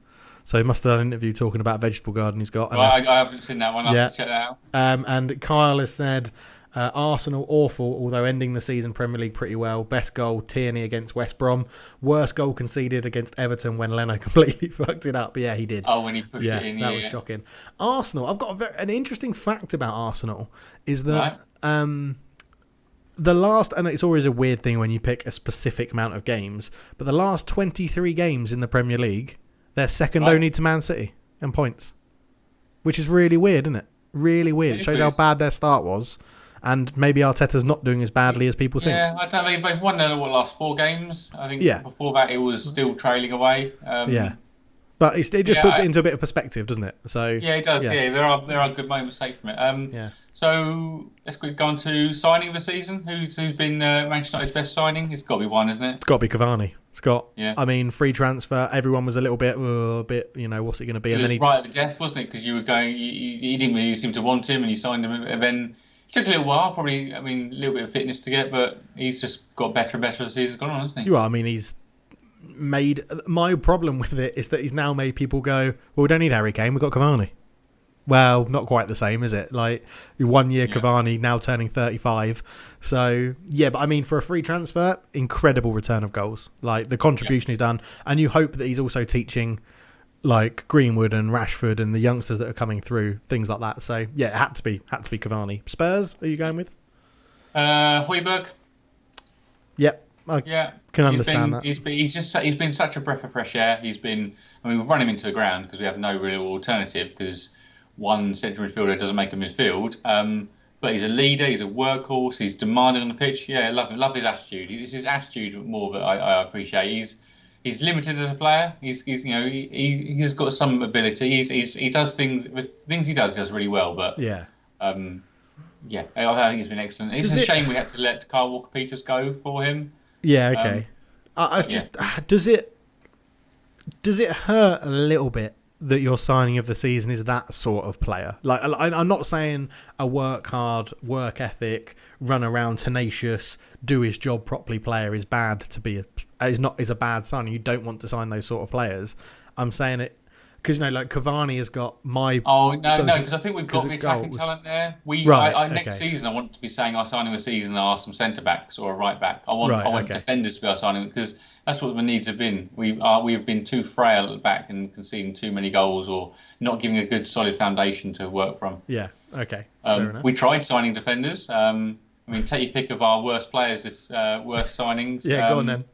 So he must have done an interview talking about vegetable garden he's got. Well, I haven't seen that one. I'll have to check that out. And Kyle has said Arsenal awful, although ending the season Premier League pretty well. Best goal, Tierney against West Brom. Worst goal conceded against Everton when Leno completely fucked it up. But yeah, he did. Oh, when he pushed it in. That was shocking. Arsenal, I've got an interesting fact about Arsenal, is that the last, and it's always a weird thing when you pick a specific amount of games, but the last 23 games in the Premier League, they're second only to Man City in points. Which is really weird, isn't it? Really weird. It shows how bad their start was. And maybe Arteta's not doing as badly as people think. Yeah, I don't think they've won the last 4 games. I think before that it was still trailing away. But it just puts it into a bit of perspective, doesn't it? So yeah, it does. Yeah, there are good moments taken from it. So let's go on to signing of the season. Who's been Manchester United's best signing? It's got to be one, isn't it? It's got to be Cavani. I mean, free transfer. Everyone was a little bit, what's it going to be? It was right at the death, wasn't it? Because you were going, you didn't really seem to want him, and you signed him, and then. It took a little while, probably. I mean, a little bit of fitness to get, but he's just got better and better as the season's gone on, hasn't he? Well, I mean, he's made. My problem with it is that he's now made people go, well, we don't need Harry Kane, we've got Cavani. Well, not quite the same, is it? Like, 1 year Cavani, now turning 35. So, yeah, but I mean, for a free transfer, incredible return of goals. Like, the contribution he's done, and you hope that he's also teaching. Like Greenwood and Rashford and the youngsters that are coming through, things like that. So yeah, it had to be Cavani. Spurs, are you going with? Højbjerg. Yep. Can understand that. He's been such a breath of fresh air. We've run him into the ground because we have no real alternative because one central midfielder doesn't make a midfield. But he's a leader. He's a workhorse. He's demanding on the pitch. Yeah, I love him. Love his attitude. It's his attitude more that I appreciate. He's limited as a player. He's got some ability. He does things he does really well. But I think it's been excellent. It's a shame we had to let Kyle Walker-Peters go for him. Yeah, okay. Does it hurt a little bit that your signing of the season is that sort of player? Like, I'm not saying a work hard, work ethic, run around, tenacious, do his job properly player is bad to be. Is a bad signing. You don't want to sign those sort of players. I'm saying it because like Cavani has got my. Oh no, because I think we've got the attacking talent there. Next season I want to be saying our signing of the season are some centre backs or a right back. I want defenders to be our signing because that's what the needs have been. We have been too frail at the back and conceding too many goals or not giving a good solid foundation to work from. Yeah. Okay. We tried signing defenders. Take your pick of our worst players. Worst signings. Yeah, go on then.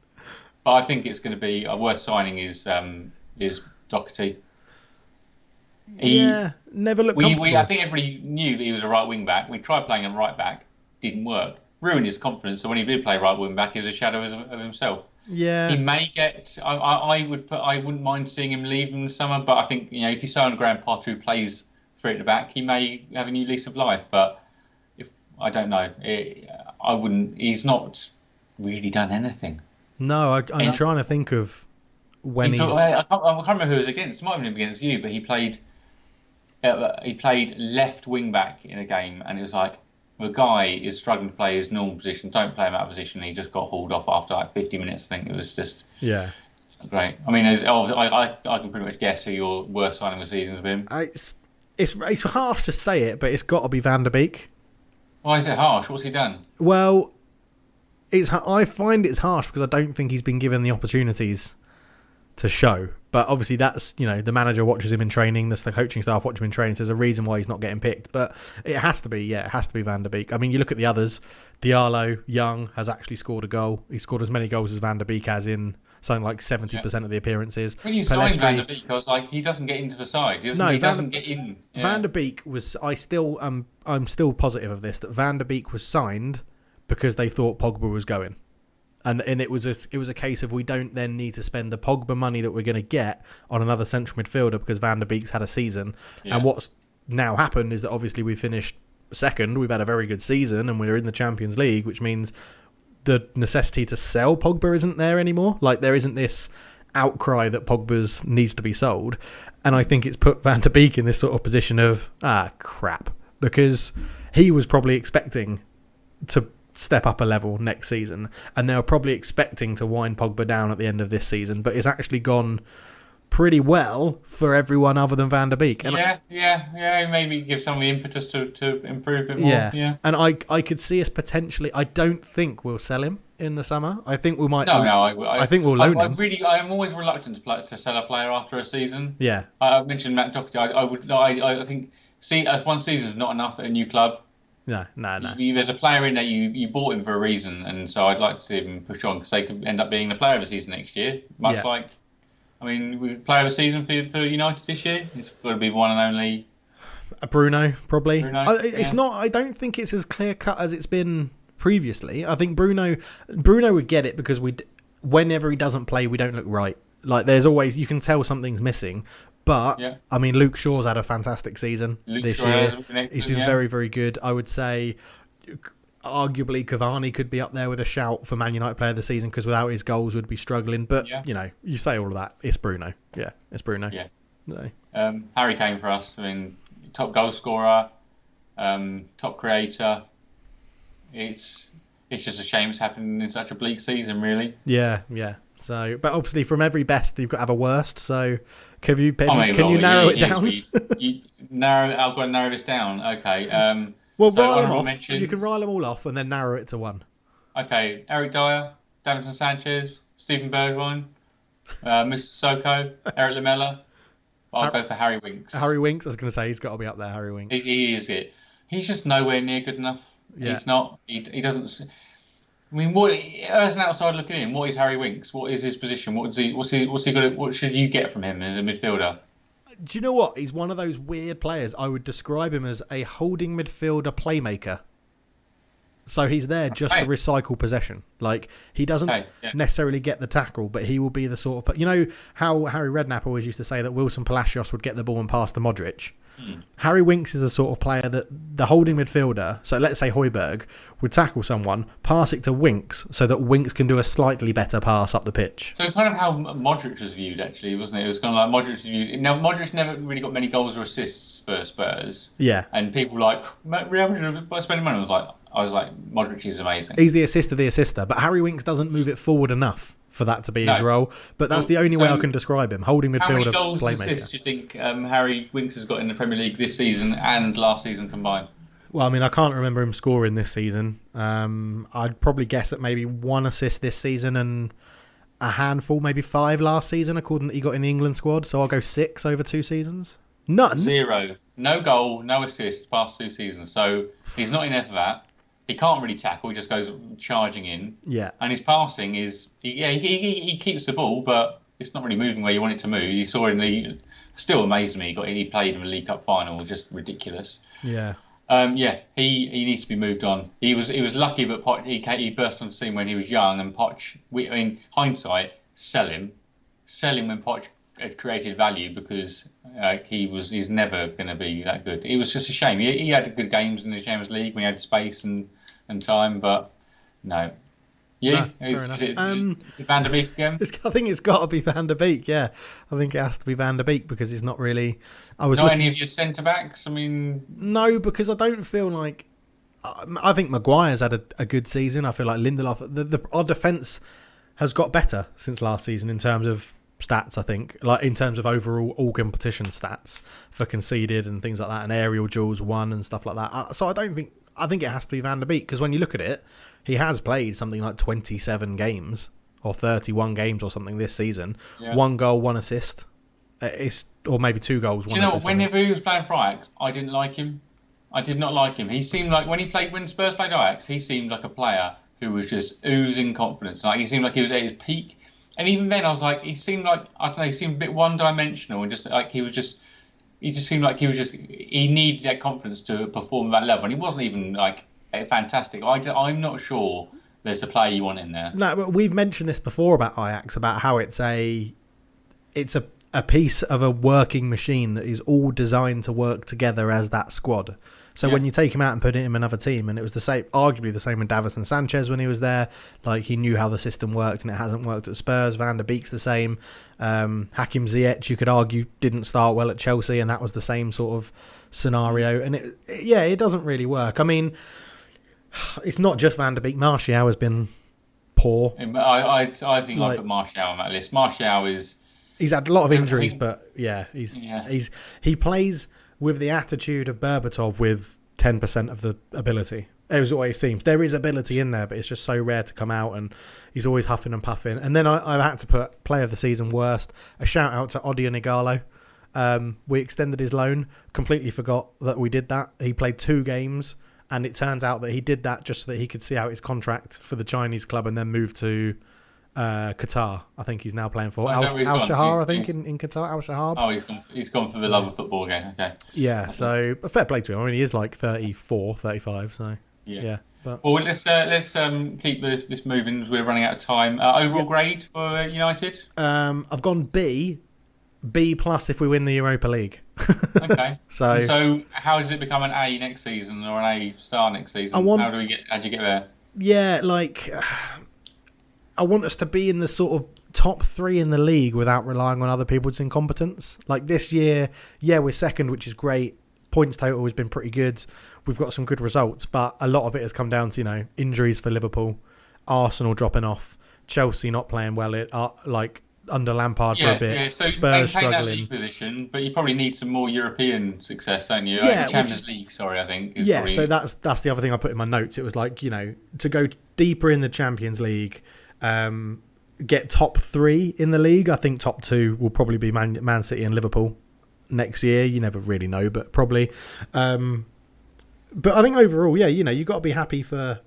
But I think it's going to be our worst signing is Doherty. Never looked comfortable. I think everybody knew that he was a right wing back. We tried playing him right back, didn't work. Ruined his confidence. So when he did play right wing back, he was a shadow of himself. Yeah, he may get. I wouldn't mind seeing him leave in the summer, but I think if you sign Graham Potter who plays 3 at the back, he may have a new lease of life. But I don't know, I wouldn't. He's not really done anything. No, I'm trying to think of when he's. I can't remember who it was against. It might have been against you, but he played left wing back in a game, and it was like the guy is struggling to play his normal position. Don't play him out of position. He just got hauled off after like 50 minutes. I think it was just great. I mean, I can pretty much guess who your worst signing of the season has been. It's harsh to say it, but it's got to be Van der Beek. Why is it harsh? What's he done? Well, I find it's harsh because I don't think he's been given the opportunities to show. But obviously that's, the manager watches him in training, the coaching staff watch him in training, so there's a reason why he's not getting picked. But it has to be Van der Beek. I mean, you look at the others, Diallo, Young, has actually scored a goal. He scored as many goals as Van der Beek has in something like 70% of the apperances. When you signed Van der Beek, I was like, he doesn't get into the side. He doesn't get in. Yeah. Van der Beek was, I'm still positive of this, that Van der Beek was signed because they thought Pogba was going. And it was a case of, we don't then need to spend the Pogba money that we're going to get on another central midfielder because Van der Beek's had a season. Yeah. And what's now happened is that obviously we finished second. We've had a very good season and we're in the Champions League, which means the necessity to sell Pogba isn't there anymore. Like, there isn't this outcry that Pogba's needs to be sold. And I think it's put Van der Beek in this sort of position of, crap. Because he was probably expecting to step up a level next season, and they were probably expecting to wind Pogba down at the end of this season, but it's actually gone pretty well for everyone other than Van der Beek. And maybe give some of the impetus to improve it more. Yeah. And I could see us potentially, I don't think we'll sell him in the summer. I think we might. I think we'll loan him. I'm always reluctant to sell a player after a season. Yeah. I mentioned Matt Doherty. I think one season is not enough at a new club. No. There's a player in there, you bought him for a reason, and so I'd like to see him push on because they could end up being the player of the season next year. Player of the season for United this year, it's got to be one and only. Bruno, probably. It's not. I don't think it's as clear cut as it's been previously. I think Bruno would get it because whenever he doesn't play, we don't look right. Like, there's always, you can tell something's missing. But, I mean, Luke Shaw's had a fantastic season this year. He's been very, very good. I would say, arguably, Cavani could be up there with a shout for Man United Player of the Season because without his goals, we'd be struggling. But, you say all of that. It's Bruno. Yeah, it's Bruno. Yeah. No. Harry Kane for us. I mean, top goal scorer, top creator. It's just a shame it's happened in such a bleak season, really. Yeah. So, but obviously, from every best, you've got to have a worst. So, can you narrow it down? I've got to narrow this down. Okay. Well, rile them off. You can rile them all off and then narrow it to one. Okay. Eric Dyer, Davinson Sanchez, Stephen Bergwijn, Mr. Sissoko, Eric Lamela. I'll go for Harry Winks. Harry Winks, I was going to say, he's got to be up there, Harry Winks. He is it. He's just nowhere near good enough. Yeah. He's not. He doesn't. I mean, as an outsider looking in, what is Harry Winks? What is his position? What's he good at? What should you get from him as a midfielder? Do you know what? He's one of those weird players. I would describe him as a holding midfielder playmaker. So he's there just to recycle possession. Like, he doesn't necessarily get the tackle, but he will be the sort of... You know how Harry Redknapp always used to say that Wilson Palacios would get the ball and pass to Modric? Harry Winks is the sort of player that the holding midfielder, so let's say Højbjerg, would tackle someone, pass it to Winks so that Winks can do a slightly better pass up the pitch. So kind of how Modric was viewed, actually, wasn't it? It was kind of like Modric was viewed. Now, Modric never really got many goals or assists for Spurs. Yeah. And people were like, Real Madrid by spending money. I was like, Modric is amazing. He's the assist of the assister, but Harry Winks doesn't move it forward enough for that to be his role. But that's the only way I can describe him. Holding midfielder, playmaker. How many goals and assists do you think Harry Winks has got in the Premier League this season and last season combined? Well, I mean, I can't remember him scoring this season. I'd probably guess at maybe 1 assist this season and a handful, maybe 5 last season, according to he got in the England squad. So I'll go 6 over 2 seasons. None? 0. No goal, no assist past 2 seasons. So he's not in there for that. He can't really tackle. He just goes charging in. Yeah. And his passing is... He keeps the ball, but it's not really moving where you want it to move. You saw in the... Still amazed me. He played in the League Cup final. Just ridiculous. Yeah. He needs to be moved on. He was lucky, but Poch, he burst on the scene when he was young, and Poch, in hindsight, sell him when Poch had created value because he's never going to be that good. It was just a shame. He had good games in the Champions League when he had space and time, but no. Yeah, is it Van der Beek again? I think it's got to be Van der Beek. Yeah, I think it has to be Van der Beek because it's not really. Any of your centre backs. I mean, no, because I don't feel like. I think Mcguire's had a good season. I feel like Lindelof. Our defence has got better since last season in terms of stats. I think, like in terms of overall all competition stats for conceded and things like that, and aerial duels won and stuff like that. So I think it has to be Van der Beek because when you look at it. He has played something like 27 games or 31 games or something this season. Yeah. 1 goal, 1 assist. Or maybe 2 goals, 1 assist. Do you know what? Whenever he was playing for Ajax, I didn't like him. I did not like him. He seemed like when Spurs played Ajax, he seemed like a player who was just oozing confidence. Like he seemed like he was at his peak. And even then, I was like, he seemed like, I don't know, he seemed a bit one-dimensional and just like he just seemed like he needed that confidence to perform at that level. And he wasn't even like fantastic. I'm not sure there's a player you want in there. No, but we've mentioned this before about Ajax, about how it's a piece of a working machine that is all designed to work together as that squad. So when you take him out and put him in another team, and it was arguably the same with Davinson Sanchez when he was there, like he knew how the system worked, and it hasn't worked at Spurs. Van der Beek's the same. Hakim Ziyech, you could argue, didn't start well at Chelsea, and that was the same sort of scenario. And it doesn't really work. I mean, it's not just Van der Beek. Martial has been poor. I think I put Martial on that list. Martial is... He's had a lot of injuries, but he plays with the attitude of Berbatov with 10% of the ability. It was what it seems. There is ability in there, but it's just so rare to come out, and he's always huffing and puffing. And then I had to put player of the season worst. A shout out to Odion Ighalo. We extended his loan. Completely forgot that we did that. He played 2 games, and it turns out that he did that just so that he could see out his contract for the Chinese club and then move to Qatar. I think he's now playing for Al Shahar. I think in Qatar, Al Shahar. Oh, he's gone for the love of football again. Okay. Yeah. So fair play to him. I mean, he is like 34, 35. So yeah. But well, let's keep this moving as we're running out of time. Overall grade for United. I've gone B plus if we win the Europa League. Okay. So how does it become an A next season or an A star next season? How do you get there? Yeah, like. I want us to be in the sort of top 3 in the league without relying on other people's incompetence. Like this year, we're second, which is great. Points total has been pretty good. We've got some good results, but a lot of it has come down to, injuries for Liverpool, Arsenal dropping off, Chelsea not playing well, like under Lampard for a bit, yeah. So Spurs struggling. That league position, but you probably need some more European success, don't you? Yeah, like Champions League, I think. So that's the other thing I put in my notes. It was like, to go deeper in the Champions League, get top 3 in the league. I think top 2 will probably be Man City and Liverpool next year. You never really know, but probably. But I think overall, you've got to be happy for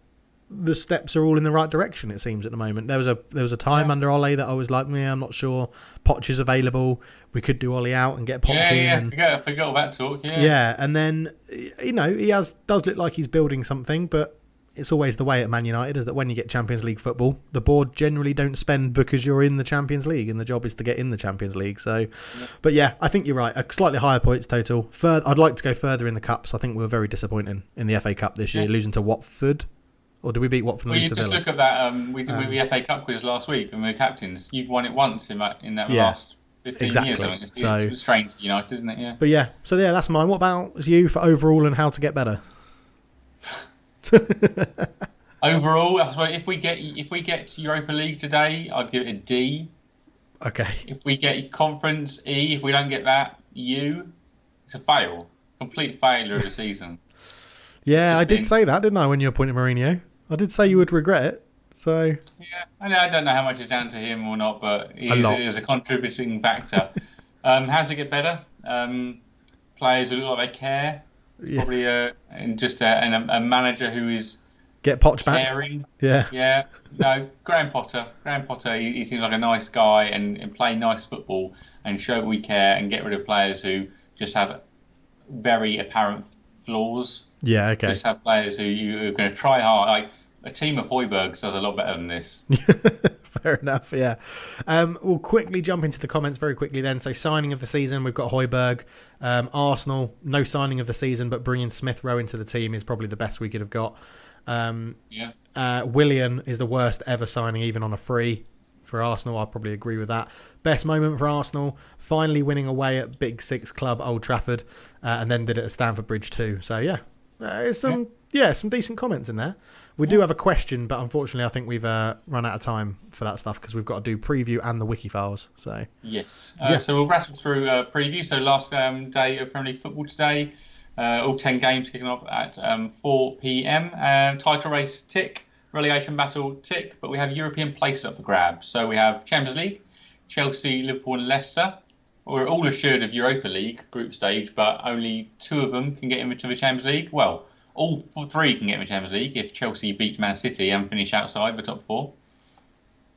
the steps are all in the right direction. It seems at the moment. There was a time under Ole that I was like, I'm not sure Poch is available. We could do Ole out and get Poch in. Forget all that talk. Yeah, and then he does look like he's building something, but. It's always the way at Man United is that when you get Champions League football, the board generally don't spend because you're in the Champions League, and the job is to get in the Champions League. So, but I think you're right. A slightly higher points total. I'd like to go further in the cups. I think we were very disappointing in the FA Cup this year, losing to Watford. Or did we beat Watford? Well, you just look at that. We did the FA Cup quiz last week, and we're captains. You've won it once in that last 15 years. I think. It's strange for United, isn't it? Yeah. But so that's mine. What about you for overall and how to get better? Overall, I suppose if we get Europa League today, I'd give it a D. Okay. If we get Conference, E. If we don't get that, U. It's a fail. Complete failure of the season. Yeah, I did say that, didn't I, when you appointed Mourinho? I did say you would regret it. So. Yeah, I don't know how much is down to him or not, but he is a contributing factor. How to get better? Players who look like they care. Yeah. Probably and just a manager who is get Poch caring. Back. Yeah. No, Graham Potter. He seems like a nice guy and play nice football and show we care and get rid of players who just have very apparent flaws. Yeah. Okay. Just have players who are going to try hard. Like a team of Højbjergs does a lot better than this. Fair enough, yeah. We'll quickly jump into the comments very quickly then. So signing of the season, we've got Højbjerg. Arsenal, no signing of the season, but bringing Smith Rowe into the team is probably the best we could have got. Willian is the worst ever signing, even on a free for Arsenal. I'd probably agree with that. Best moment for Arsenal, finally winning away at Big Six club Old Trafford, and then did it at Stamford Bridge too. So some decent comments in there. We do have a question, but unfortunately I think we've run out of time for that stuff because we've got to do preview and the Wikifiles. So yes. So we'll rattle through preview. So last day of Premier League football today. All 10 games kicking off at 4 p.m. Title race tick. relegation battle, tick, but we have European places up for grabs. So we have Champions League, Chelsea, Liverpool and Leicester. We're all assured of Europa League group stage, but only 2 of them can get into the Champions League. Well, all 3 can get in the Champions League if Chelsea beat Man City and finish outside the top 4.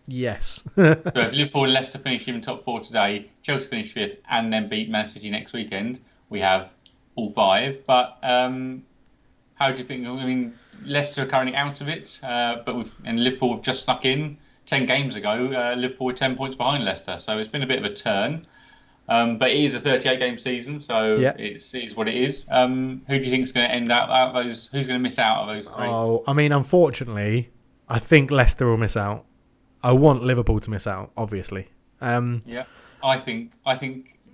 Yes. So if Liverpool and Leicester finish in the top 4 today, Chelsea finish 5th, and then beat Man City next weekend, we have all 5. But how do you think? I mean, Leicester are currently out of it, and Liverpool have just snuck in 10 games ago. Liverpool were 10 points behind Leicester, so it's been a bit of a turn. But it is a 38-game season, so it is what it is. Who do you think is going to end out of those? Who's going to miss out of those 3? Oh, I mean, unfortunately, I think Leicester will miss out. I want Liverpool to miss out, obviously. Yeah, I think.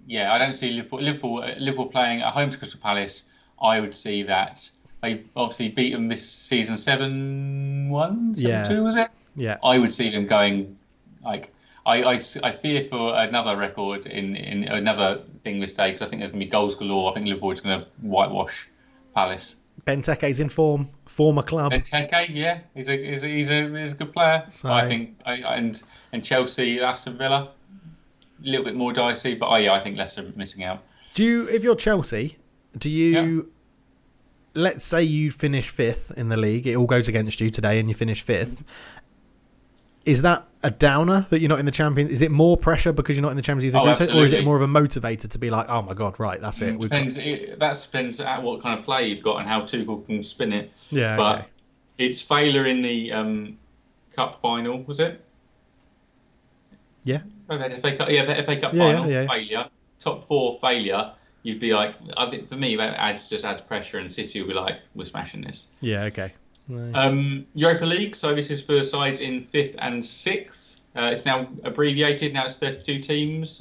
Yeah, I don't see Liverpool playing at home to Crystal Palace. I would see that they obviously beat them this season 7-1, 7-2, was it? Yeah. I would see them going like. I fear for another record in another thing this day because I think there's going to be goals galore. I think Liverpool is going to whitewash Palace. Benteke's in form, former club. Benteke, yeah, he's a good player. I think and Chelsea, Aston Villa, a little bit more dicey, but I think Leicester are missing out. If you're Chelsea, let's say you finish 5th in the league, it all goes against you today, and you finish 5th. Is that a downer that you're not in the Champions? Is it more pressure because you're not in the Champions League, or is it more of a motivator to be like, oh my god, right, that's it? That depends on what kind of play you've got and how Tuchel can spin it. Yeah, but it's failure in the cup final, was it? Yeah. FA Cup final failure, top 4 failure. You'd be like, I think for me that adds pressure, and City will be like, we're smashing this. Yeah. Okay. Europa League, so this is for sides in 5th and 6th. It's now abbreviated, now it's 32 teams.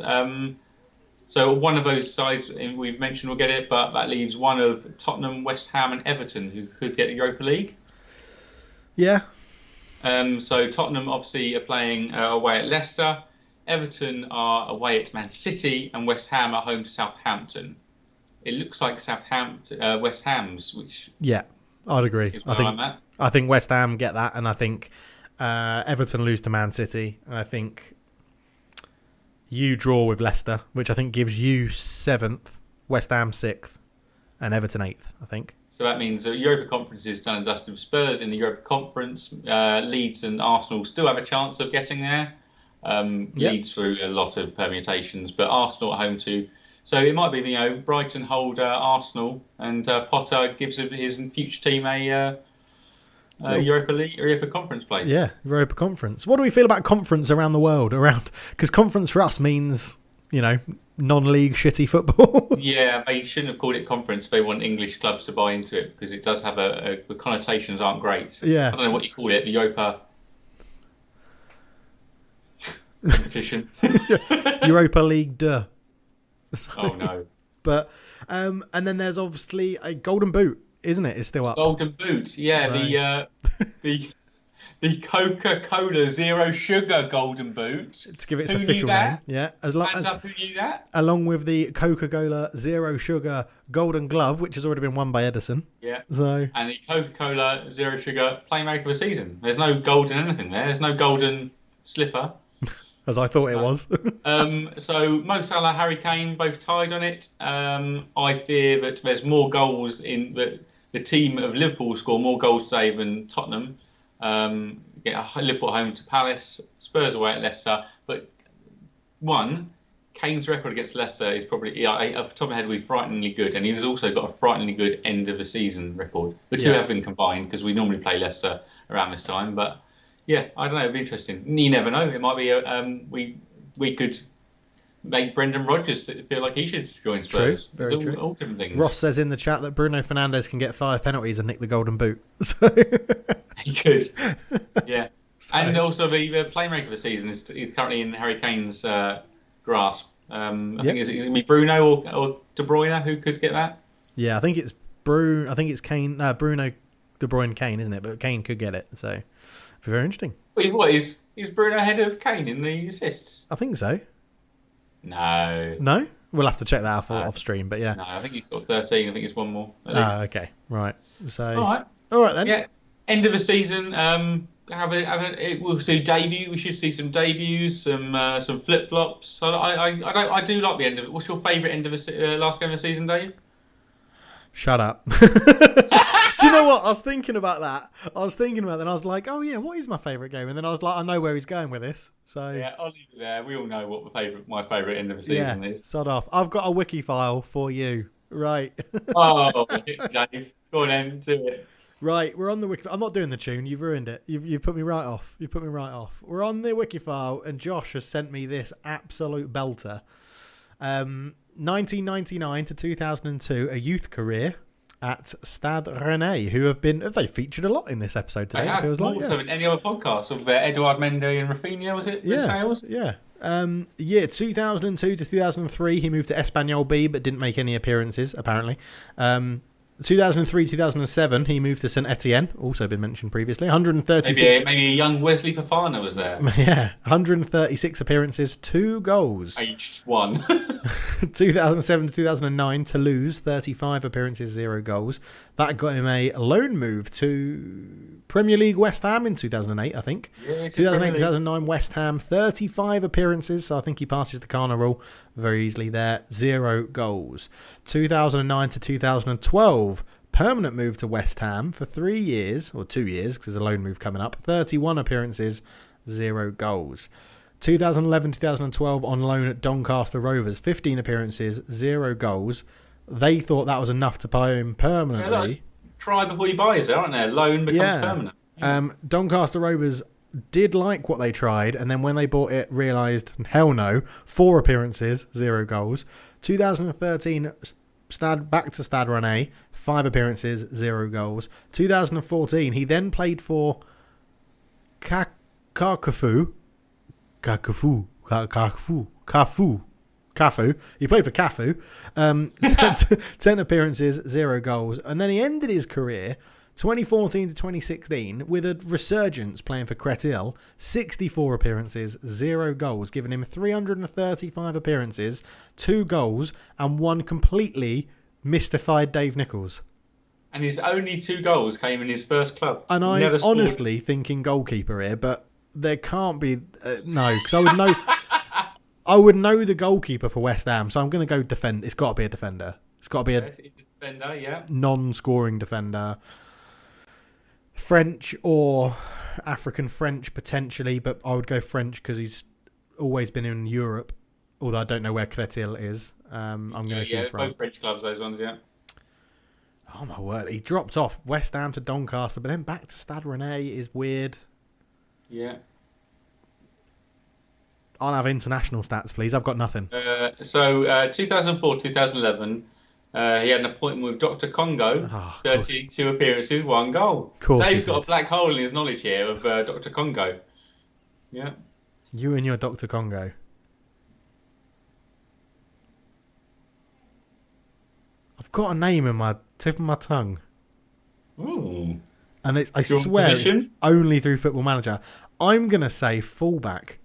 So one of those sides we've mentioned will get it, but that leaves one of Tottenham, West Ham and Everton who could get the Europa League. Yeah. So Tottenham obviously are playing away at Leicester. Everton are away at Man City, and West Ham are home to Southampton. It looks like West Ham's, which... Yeah. I'd agree. I think West Ham get that, and I think Everton lose to Man City, and I think you draw with Leicester, which I think gives you 7th, West Ham 6th, and Everton 8th, I think. So that means that Europa Conference is done and dusted with Spurs in the Europa Conference. Leeds and Arsenal still have a chance of getting there. Leeds through a lot of permutations, but Arsenal at home too. So it might be, Brighton hold Arsenal, and Potter gives his future team a Europa League, Europa Conference place. Yeah, Europa Conference. What do we feel about conference around the world? Because conference for us means, non-league shitty football. Yeah, they shouldn't have called it conference. They want English clubs to buy into it because it does have the connotations aren't great. Yeah, I don't know what you call it. The Europa competition. Europa League, duh. Oh no! But and then there's obviously a Golden Boot, isn't it? It's still up. Golden Boot, yeah. So. The Coca-Cola Zero Sugar Golden Boot. To give it its official name, yeah. Hands up, who knew that? Along with the Coca-Cola Zero Sugar Golden Glove, which has already been won by Edison. Yeah. So. And the Coca-Cola Zero Sugar Playmaker of the Season. There's no golden anything there. There's no golden slipper. As I thought it was. So Mo Salah, Harry Kane, both tied on it. I fear that there's more goals in the team of Liverpool score more goals today than Tottenham. Get Liverpool home to Palace, Spurs away at Leicester. But Kane's record against Leicester is probably, off the top of my head, we're frighteningly good, and he's also got a frighteningly good end of the season record. The two have been combined because we normally play Leicester around this time, but. Yeah, I don't know. It'd be interesting. You never know. It might be we could make Brendan Rodgers feel like he should join Spurs. True, very true. All different things. Ross says in the chat that Bruno Fernandes can get 5 penalties and nick the Golden Boot. So. He could. Yeah. So. And also the playmaker of the season is currently in Harry Kane's grasp. I think it's going to be Bruno or De Bruyne who could get that. Yeah, I think it's Kane. Bruno, De Bruyne, Kane, isn't it? But Kane could get it. So. Very interesting. What is Bruno ahead of Kane in the assists? I think so. No. We'll have to check that out off stream, but yeah. No, I think he's got 13. I think it's one more. Okay, right. So. All right then. Yeah. End of the season. We'll see debut. We should see some debuts, some flip flops. I do like the end of it. What's your favourite end of the last game of the season, Dave? Shut up. Do you know what? I was thinking about that. And I was like, oh yeah, what is my favourite game? And then I was like, I know where he's going with this. So yeah, I'll leave it there. We all know what my favourite end of the season is. Sod off. I've got a wiki file for you. Right. Oh, Dave. Go on then, do it. Right, we're on the wiki. I'm not doing the tune. You've ruined it. You've put me right off. We're on the wiki file, and Josh has sent me this absolute belter. 1999 to 2002, a youth career at Stade Rennais, who have they featured a lot in this episode today. It feels like, in any other podcast of Edouard Mendy and Rafinha, was it? Sales? Yeah. 2002 to 2003, he moved to Espanyol B, but didn't make any appearances apparently. 2003-2007, he moved to St Etienne, also been mentioned previously. 136. Maybe a young Wesley Fofana was there. Yeah, 136 appearances, 2 goals. Aged 1. 2007-2009, Toulouse, 35 appearances, 0 goals. That got him a loan move to Premier League West Ham in 2008, I think. Yeah, 2008-2009, West Ham, 35 appearances, so I think he passes the Kana rule very easily there. 0 goals. 2009 to 2012, permanent move to West Ham for 3 years, or 2 years, because there's a loan move coming up. 31 appearances, 0 goals. 2011-2012 on loan at Doncaster Rovers, 15 appearances, 0 goals. They thought that was enough to buy him permanently. Yeah, try before you buy, aren't there? Loan becomes permanent. Yeah. Doncaster Rovers did like what they tried, and then when they bought it, realised, hell no, 4 appearances, 0 goals. 2013, back to Stade Rennais, 5 appearances, 0 goals. 2014, he then played for Cafu. He played for Cafu. 10 appearances, 0 goals. And then he ended his career 2014 to 2016 with a resurgence playing for Créteil. 64 appearances, 0 goals, giving him 335 appearances, 2 goals, and 1 completely mystified Dave Nichols. And his only 2 goals came in his first club. And I'm honestly thinking goalkeeper here, but there can't be... no, because I would know... I would know the goalkeeper for West Ham, so I'm going to go defend. It's got to be a defender. It's got to be it's a defender, yeah. Non-scoring defender. French or African French potentially, but I would go French because he's always been in Europe. Although I don't know where Créteil is. I'm going to assume France. Both French clubs, those ones, yeah. Oh my word! He dropped off West Ham to Doncaster, but then back to Stade Rennais is weird. Yeah. I'll have international stats, please. I've got nothing. 2004-2011, he had an appointment with Dr. Congo. 32 appearances, 1 goal. Dave's got a black hole in his knowledge here of Dr. Congo. Yeah. You and your Dr. Congo. I've got a name in my tip of my tongue. Ooh. And I swear it's only through Football Manager. I'm going to say fullback.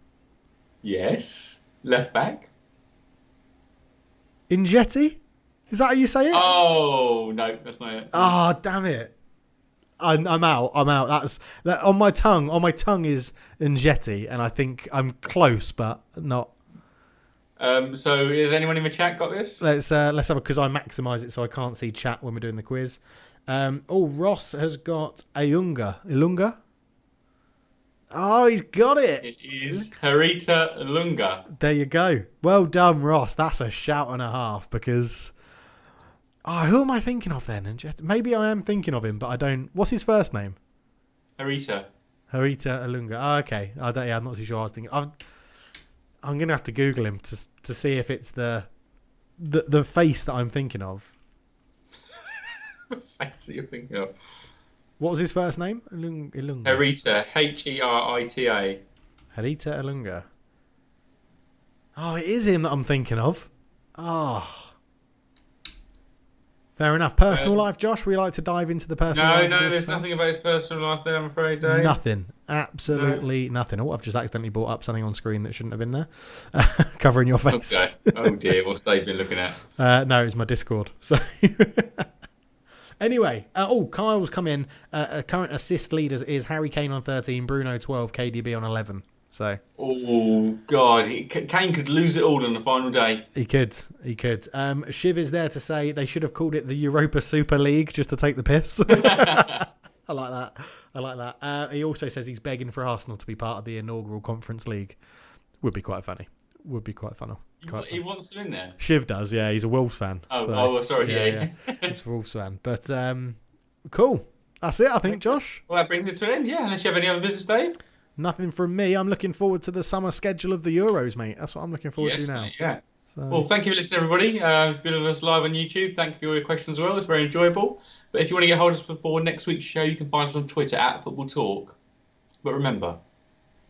Yes. Left back. Injetti? Is that how you say it? Oh, no, that's not it. Oh, damn it. I'm out. That's that on my tongue. On my tongue is Injetti, and I think I'm close, but not. So has anyone in the chat got this? Let's have because I maximise it so I can't see chat when we're doing the quiz. Ross has got Ilunga. Oh, he's got it. It is Harita Lunga. There you go. Well done, Ross. That's a shout and a half because... Oh, who am I thinking of then? Maybe I am thinking of him, but I don't... What's his first name? Harita Ilunga. Oh, okay. I'm not too sure. I was thinking... I'm going to have to Google him to see if it's the face that I'm thinking of. The face that you're thinking of. What was his first name? Ilunga. Harita, Herita. Harita Ilunga. Oh, it is him that I'm thinking of. Oh. Fair enough. Personal life, Josh? We like to dive into the personal life. No, there's nothing about his personal life there, I'm afraid, Dave. Nothing. Absolutely nothing. Oh, I've just accidentally brought up something on screen that shouldn't have been there. Covering your face. Okay. Oh, dear. What's Dave been looking at? No, it's my Discord. So... Anyway, Kyle's come in. Current assist leaders is Harry Kane on 13, Bruno 12, KDB on 11. So. Oh God, Kane could lose it all on the final day. He could. Shiv is there to say they should have called it the Europa Super League just to take the piss. I like that. He also says he's begging for Arsenal to be part of the inaugural Conference League. Would be quite funny. He wants them in there. Shiv does, yeah. He's a Wolves fan. Sorry. Yeah. He's a Wolves fan. But cool. That's it, I think, Josh. Well, that brings it to an end, yeah. Unless you have any other business, Dave. Nothing from me. I'm looking forward to the summer schedule of the Euros, mate. That's what I'm looking forward to now. Mate, yeah. So. Well, thank you for listening, everybody. If you've been with us live on YouTube, thank you for all your questions as well. It's very enjoyable. But if you want to get hold of us before next week's show, you can find us on Twitter at Football Talk. But remember,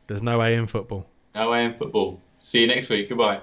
there's no A in football. No A in football. See you next week. Goodbye.